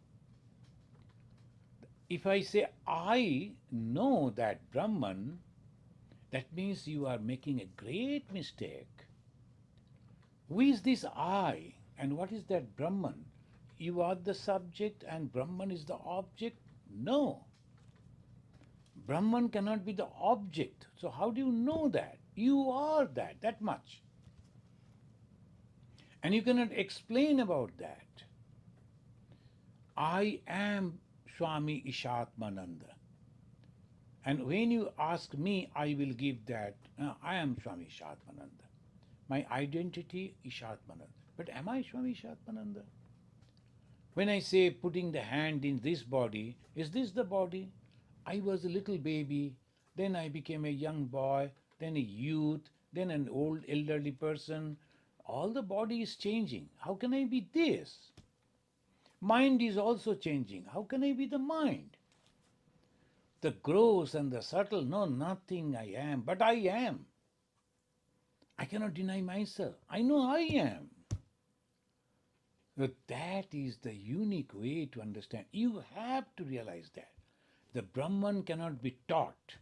If I say, I know that Brahman, that means you are making a great mistake. Who is this I and what is that Brahman? You are the subject and Brahman is the object? No. Brahman cannot be the object. So how do you know that? You are that much. And you cannot explain about that. I am Swami Ishatmananda. And when you ask me, I will give that, I am Swami Ishatmananda. My identity Ishatmananda. But am I Swami Ishatmananda? When I say putting the hand in this body, is this the body? I was a little baby, then I became a young boy, then a youth, then an old elderly person. All the body is changing. How can I be this? Mind is also changing. How can I be the mind? The gross and the subtle, no, nothing I am, but I am. I cannot deny myself. I know I am. But that is the unique way to understand. You have to realize that. The Brahman cannot be taught.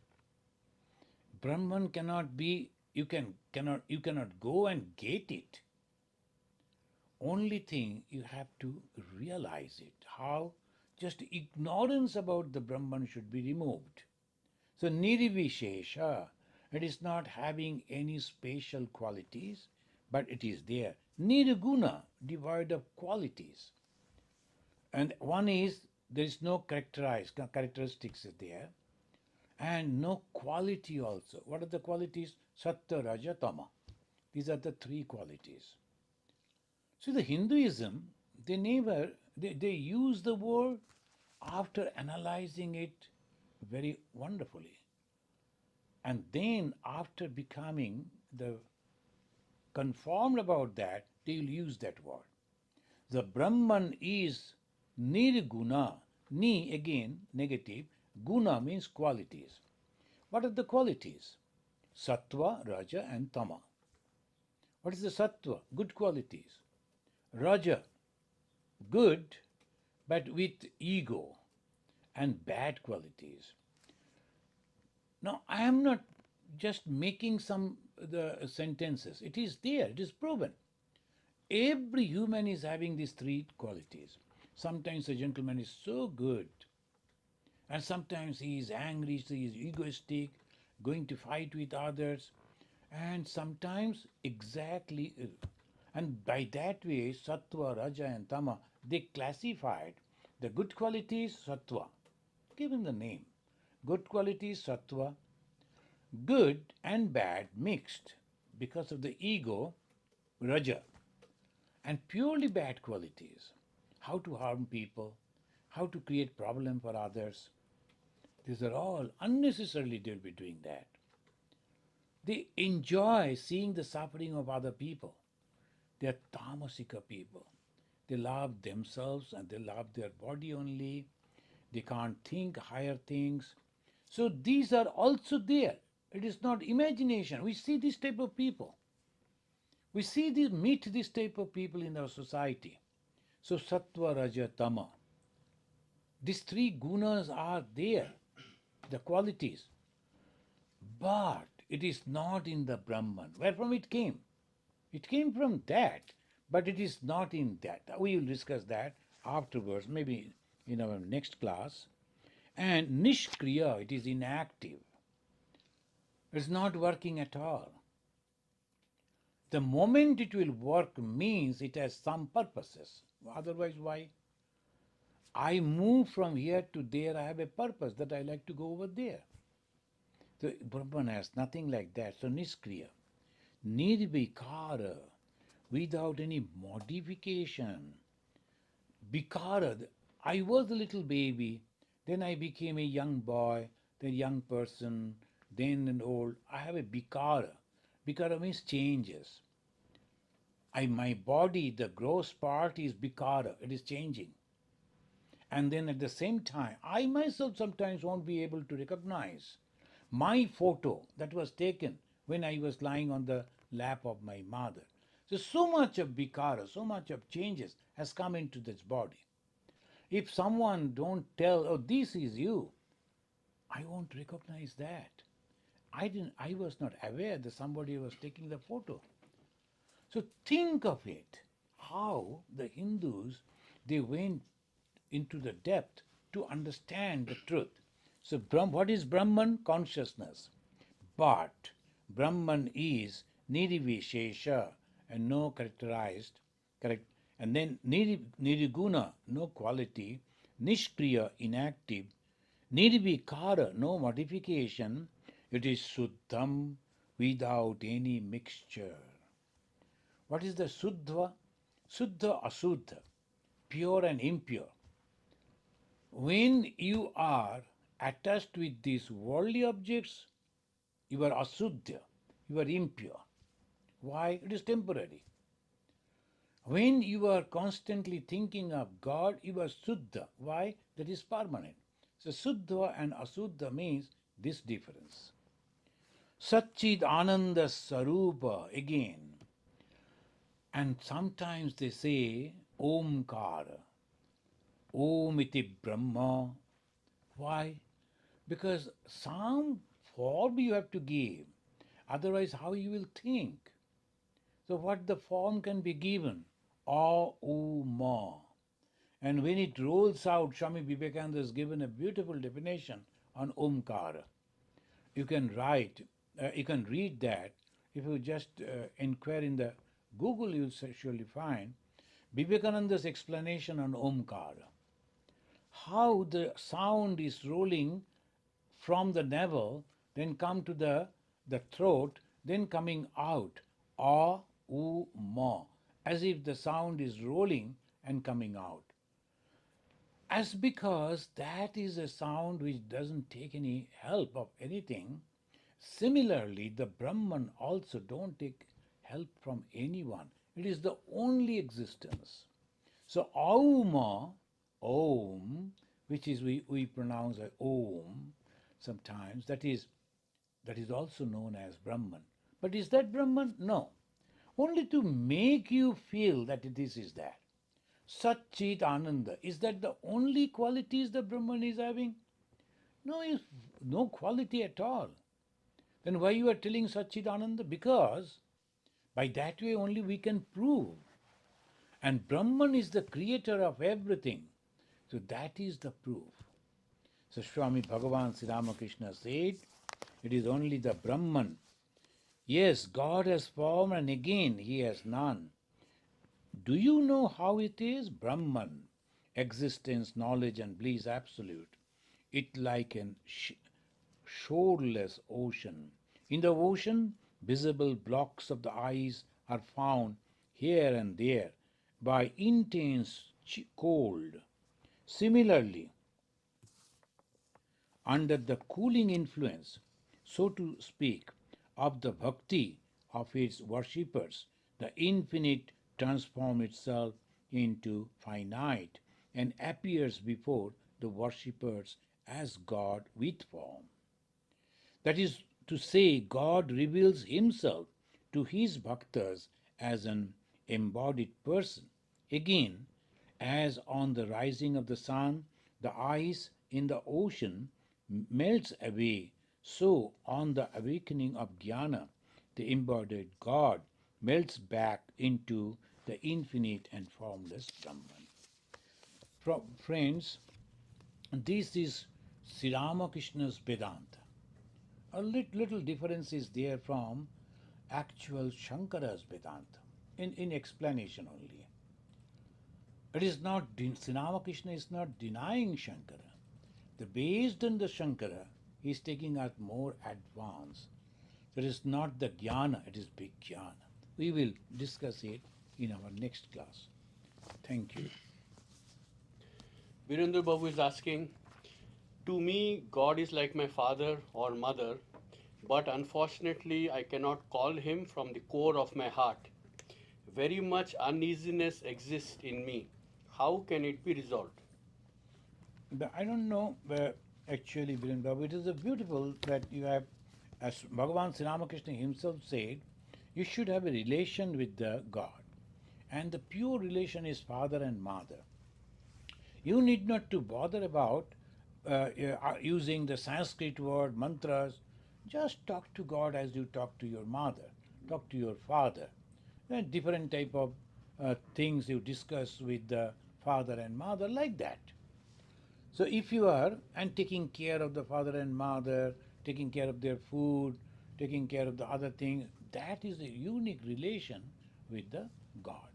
Brahman cannot be, you cannot go and get it. Only thing you have to realize it. How? Just ignorance about the Brahman should be removed. So nirvishesha, it is not having any special qualities, but it is there. Nirguna, devoid of qualities. And one is there is no characteristics there, and no quality also. What are the qualities? Sattva, Raja, Tama. These are the three qualities. So the Hinduism, they use the word after analyzing it very wonderfully. And then after becoming the conformed about that, they will use that word. The Brahman is nirguna. Ni again negative. Guna means qualities. What are the qualities? Sattva, Raja and Tama. What is the Sattva? Good qualities. Raja, good but with ego and bad qualities. Now, I am not just making some the sentences. It is there. It is proven. Every human is having these three qualities. Sometimes a gentleman is so good, and sometimes he is angry, he is egoistic, going to fight with others, and sometimes exactly. And by that way, Sattva, Raja, and Tama, they classified the good qualities, Sattva, given the name. Good qualities, Sattva, good and bad mixed because of the ego, Raja, and purely bad qualities. How to harm people, how to create problem for others. These are all unnecessarily they'll be doing that. They enjoy seeing the suffering of other people. They are tamasika people. They love themselves and they love their body only. They can't think higher things. So these are also there. It is not imagination. We see this type of people. We meet this type of people in our society. So sattva, raja, tama. These three gunas are there, the qualities. But it is not in the Brahman. Where from it came? It came from that, but it is not in that. We will discuss that afterwards, maybe in our next class. And nishkriya, it is inactive. It's not working at all. The moment it will work means it has some purposes. Otherwise, why? I move from here to there, I have a purpose that I like to go over there. So Brahman has nothing like that. So niskriya, nirvikara, without any modification. Vikara, I was a little baby, then I became a young boy, then young person, then an old. I have a vikara. Vikara means changes. My body, the gross part is vikara, it is changing. And then at the same time, I myself sometimes won't be able to recognize my photo that was taken when I was lying on the lap of my mother. So much of vikara, so much of changes has come into this body. If someone don't tell, oh, this is you, I won't recognize that. I was not aware that somebody was taking the photo. So think of it, how the Hindus, they went into the depth to understand the truth. So what is Brahman? Consciousness. But Brahman is nirvishesha and no characterized, correct, and then niriguna, no quality, nishkriya, inactive, nirvikara, no modification, it is suddham, without any mixture. What is the suddha? Suddha, asuddha, pure and impure. When you are attached with these worldly objects, you are asuddha, you are impure. Why? It is temporary. When you are constantly thinking of God, you are suddha. Why? That is permanent. So suddha and asuddha means this difference. Satchid Ananda Sarupa again. And sometimes they say Omkara. Om iti Brahma. Why? Because some form you have to give. Otherwise, how you will think? So what the form can be given? A-U-Ma. And when it rolls out, Swami Vivekananda has given a beautiful definition on Omkara. You can read that. If you just inquire in the Google, you'll surely find Vivekananda's explanation on Omkara. How the sound is rolling from the navel, then come to the throat, then coming out. A, U, Ma. As if the sound is rolling and coming out. As because that is a sound which doesn't take any help of anything, similarly the Brahman also don't take help from anyone. It is the only existence. So Auma, Om, which is we pronounce as Om sometimes, that is also known as Brahman. But is that Brahman? No. Only to make you feel that this is that. Satchit Ananda. Is that the only qualities the Brahman is having? No, no quality at all. Then why you are telling Satchit Ananda? Because by that way only we can prove. And Brahman is the creator of everything. So that is the proof. So Swami Bhagavan Sri Ramakrishna said, it is only the Brahman. Yes, God has form and again he has none. Do you know how it is? Brahman, existence, knowledge and bliss absolute. It like an shoreless ocean. In the ocean, visible blocks of the ice are found here and there by intense cold. Similarly, under the cooling influence, so to speak, of the bhakti of its worshippers, the infinite transforms itself into finite and appears before the worshippers as God with form. That is to say, God reveals himself to his bhaktas as an embodied person. Again, as on the rising of the sun, the ice in the ocean melts away, so on the awakening of jnana, the embodied God melts back into the infinite and formless Brahman. Friends, this is Sri Ramakrishna's Vedanta. A little difference is there from actual Shankara's Vedanta in explanation only. It is not, Sri Ramakrishna is not denying Shankara. The based on the Shankara, he is taking us more advanced. That is not the jnana, it is big jnana. We will discuss it in our next class. Thank you. Virendra Babu is asking, to me, God is like my father or mother, but unfortunately, I cannot call him from the core of my heart. Very much uneasiness exists in me. How can it be resolved? But I don't know actually, Viren Babu, it is a beautiful that you have, as Bhagavan Sri Ramakrishna himself said, you should have a relation with the God. And the pure relation is father and mother. You need not to bother about using the Sanskrit word, mantras. Just talk to God as you talk to your mother, talk to your father. Different type of things you discuss with the father and mother like that. So if you are and taking care of the father and mother, taking care of their food, taking care of the other things, that is a unique relation with the God.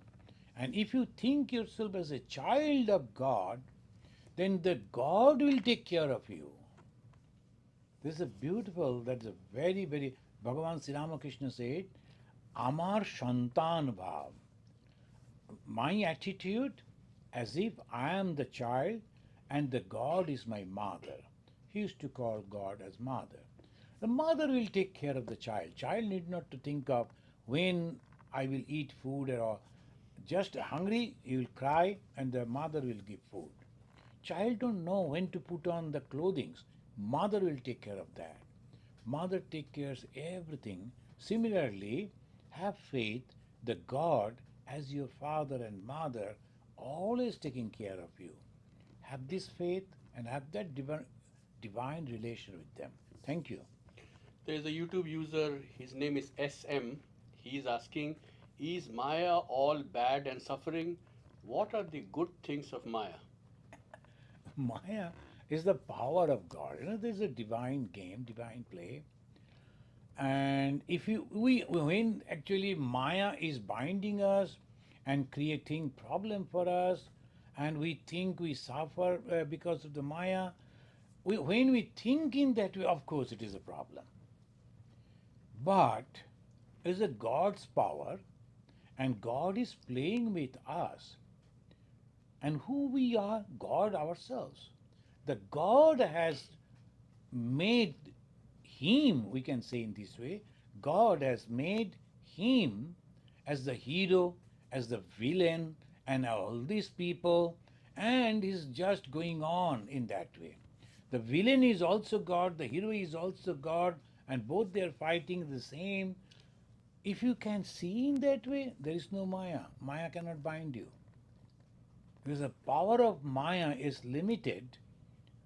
And if you think yourself as a child of God, then the God will take care of you. This is a beautiful, that's a very, Bhagavan Sri Ramakrishna said, Amar Shantan Bhav. My attitude as if I am the child and the God is my mother. He used to call God as mother. The mother will take care of the child. Child need not to think of when I will eat food or just hungry, he will cry and the mother will give food. Child don't know when to put on the clothings. Mother will take care of that. Mother take cares everything. Similarly, have faith that God as your father and mother always taking care of you. Have this faith and have that divine relation with them. Thank you. There is a YouTube user, his name is SM. He is asking, is Maya all bad and suffering? What are the good things of Maya? Maya is the power of God. There's a divine game, divine play. And if you we when actually Maya is binding us and creating problem for us, and we think we suffer because of the Maya, when we think in that way, of course it is a problem. But it is a God's power, and God is playing with us. And who we are? God ourselves. The God has made him, we can say in this way, God has made him as the hero, as the villain, and all these people, and he's just going on in that way. The villain is also God, the hero is also God, and both they are fighting the same. If you can see in that way, there is no Maya. Maya cannot bind you. Because the power of Maya is limited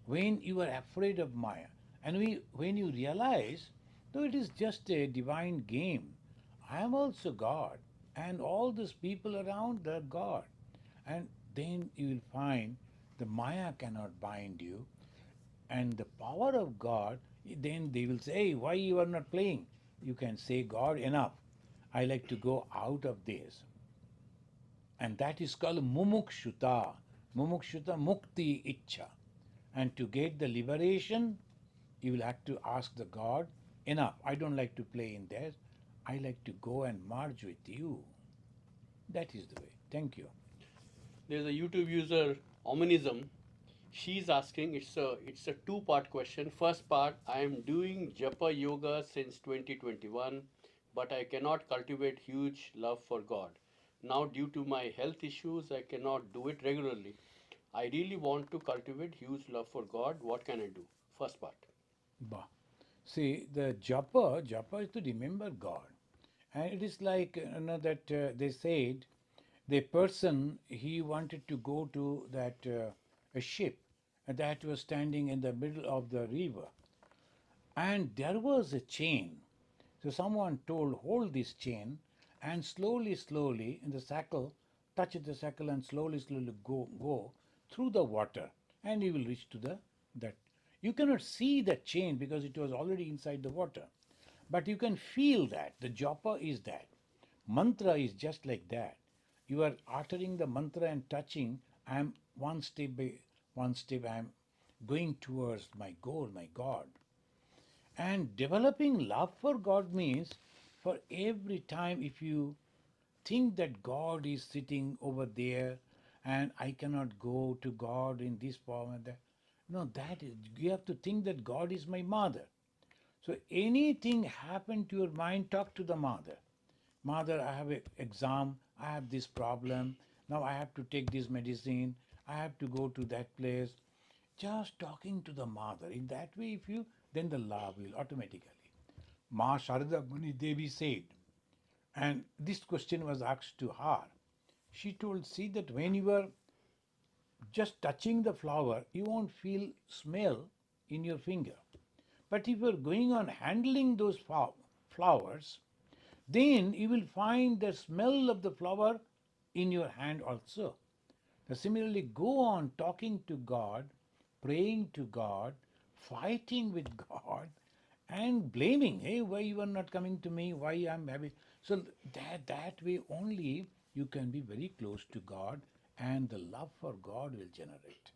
when you are afraid of Maya. And when you realize, though it is just a divine game, I am also God, and all these people around are God. And then you will find the Maya cannot bind you, and the power of God, then they will say, hey, why you are not playing? You can say, God, enough. I like to go out of this. And that is called mumukshuta. Mumukshuta mukti icha. And to get the liberation, you will have to ask the God, enough, I don't like to play in this. I like to go and merge with you. That is the way. Thank you. There's a YouTube user, Omanism. She's asking, it's a two-part question. First part, I am doing japa yoga since 2021, but I cannot cultivate huge love for God. Now, due to my health issues, I cannot do it regularly. I really want to cultivate huge love for God. What can I do? First part. Bah. See, the japa is to remember God. And it is like, that they said, the person, he wanted to go to that a ship that was standing in the middle of the river, and there was a chain. So someone told, hold this chain, and slowly, slowly, in the shackle, touch the shackle, and slowly, slowly go through the water, and you will reach to the that. You cannot see that chain because it was already inside the water, but you can feel that the japa is that. Mantra is just like that. You are uttering the mantra and touching. I am one step by one step. I am going towards my goal, my God. And developing love for God means, for every time if you think that God is sitting over there and I cannot go to God in this form and that, no, that is, you have to think that God is my mother. So anything happen to your mind, talk to the mother. Mother, I have an exam, I have this problem, now I have to take this medicine, I have to go to that place. Just talking to the mother. In that way, if you, then the love will automatically. Ma Sharada Muni Devi said, and this question was asked to her. She told, see that when you are just touching the flower, you won't feel smell in your finger. But if you are going on handling those flowers, then you will find the smell of the flower in your hand also. So similarly, go on talking to God, praying to God, fighting with God, and blaming, hey, why you are not coming to me, why I'm having. So that way only you can be very close to God, and the love for God will generate.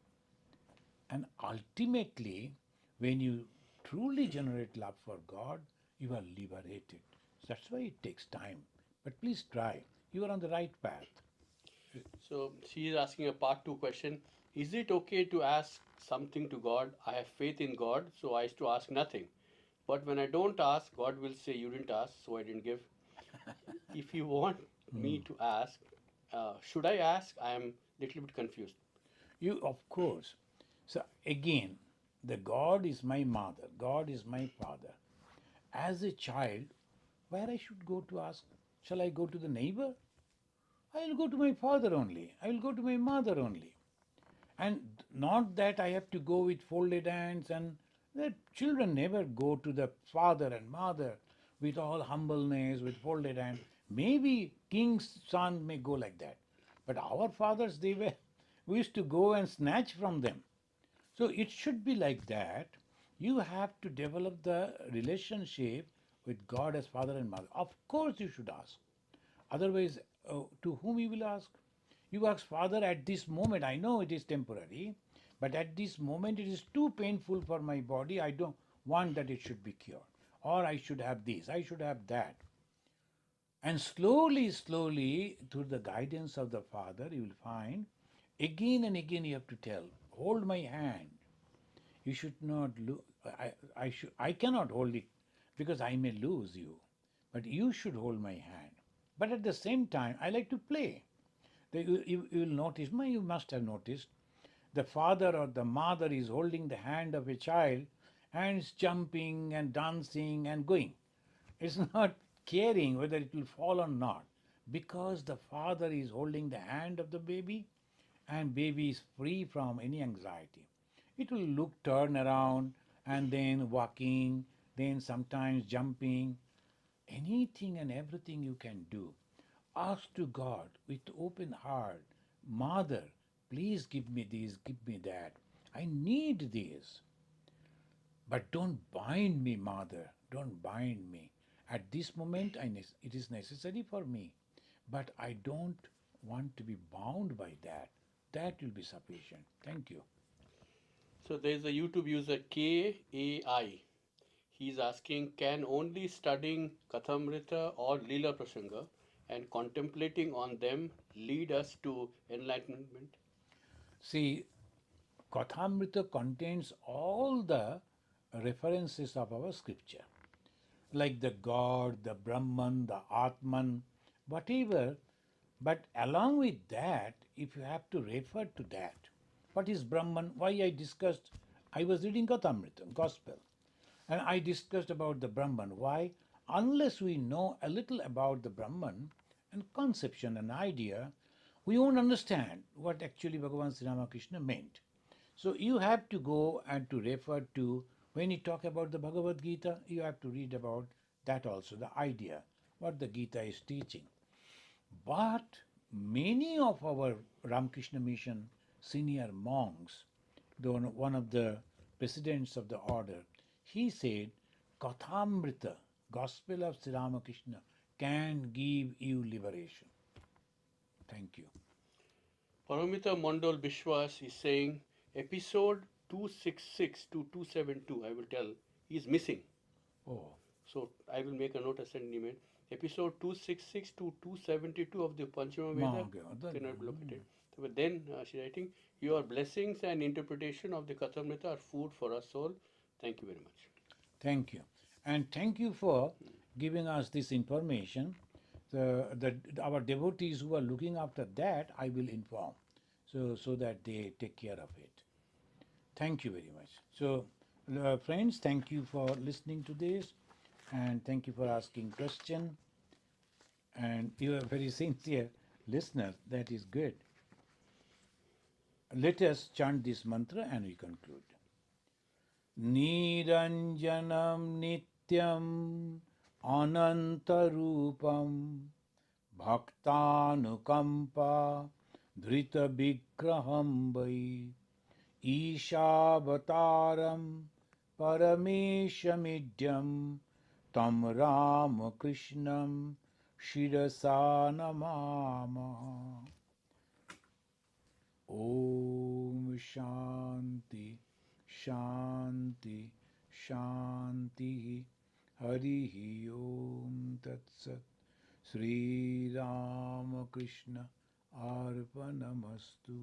And ultimately, when you truly generate love for God, you are liberated. That's why it takes time. But please try. You are on the right path. So she is asking a part two question. Is it okay to ask something to God? I have faith in God, so I used to ask nothing. But when I don't ask, God will say, you didn't ask, so I didn't give. If you want me to ask, should I ask? I am a little bit confused. You, of course. So again, the God is my mother, God is my father. As a child, where I should go to ask? Shall I go to the neighbor? I will go to my father only. I will go to my mother only. And not that I have to go with folded hands, and the children never go to the father and mother with all humbleness, with folded hands. Maybe king's son may go like that. But our fathers, we used to go and snatch from them. So it should be like that. You have to develop the relationship with God as father and mother. Of course, you should ask. Otherwise, to whom you will ask? You ask, Father, at this moment, I know it is temporary, but at this moment it is too painful for my body. I don't want that it should be cured. Or I should have this, I should have that. And slowly, slowly, through the guidance of the Father, you will find again and again you have to tell, hold my hand. You should not lose. I cannot hold it because I may lose you, but you should hold my hand. But at the same time, I like to play. You will notice, you must have noticed, the father or the mother is holding the hand of a child and is jumping and dancing and going. It's not caring whether it will fall or not, because the father is holding the hand of the baby and baby is free from any anxiety. It will look, turn around, and then walking, then sometimes jumping. Anything and everything you can do. Ask to God with open heart, Mother, please give me this, give me that. I need this. But don't bind me, Mother. Don't bind me. At this moment, it is necessary for me. But I don't want to be bound by that. That will be sufficient. Thank you. So there is a YouTube user KAI. He's asking, can only studying Kathamrita or Leela Prasanga and contemplating on them lead us to enlightenment? See, Kathamrita contains all the references of our scripture, like the God, the Brahman, the Atman, whatever. But along with that, if you have to refer to that, what is Brahman? Why I discussed, I was reading Kathamrita, Gospel, and I discussed about the Brahman. Why? unless we know a little about the Brahman and conception and idea, we won't understand what actually Bhagavan Sri Ramakrishna meant. So you have to go and to refer to, when you talk about the Bhagavad Gita, you have to read about that also, the idea, what the Gita is teaching. But many of our Ramakrishna Mission senior monks, one of the presidents of the order, he said, Kathamrita, Gospel of Sri Ramakrishna, can give you liberation. Thank you. Paramita Mandal Bishwas is saying episode 266 to 272, I will tell, is missing. Oh, So I will make a note and send an email. Episode 266 to 272 of the Panchama Veda cannot be located. But then she's writing, your blessings and interpretation of the Kathamrita are food for our soul. Thank you very much. thank you. And thank you for giving us this information. Our devotees who are looking after that, I will inform, so that they take care of it. Thank you very much. So, friends, thank you for listening to this, and thank you for asking question. And you are very sincere listeners. That is good. Let us chant this mantra and we conclude. Niranjanam nityam anantarupam bhaktanukampa dhrita vigraham vai Ishavataram parameshamidhyam tam Ramakrishnam shirasa namama. Om Shanti Shanti Shanti Harihi Om Tat Sat Sri Ramakrishna Arpanamastu.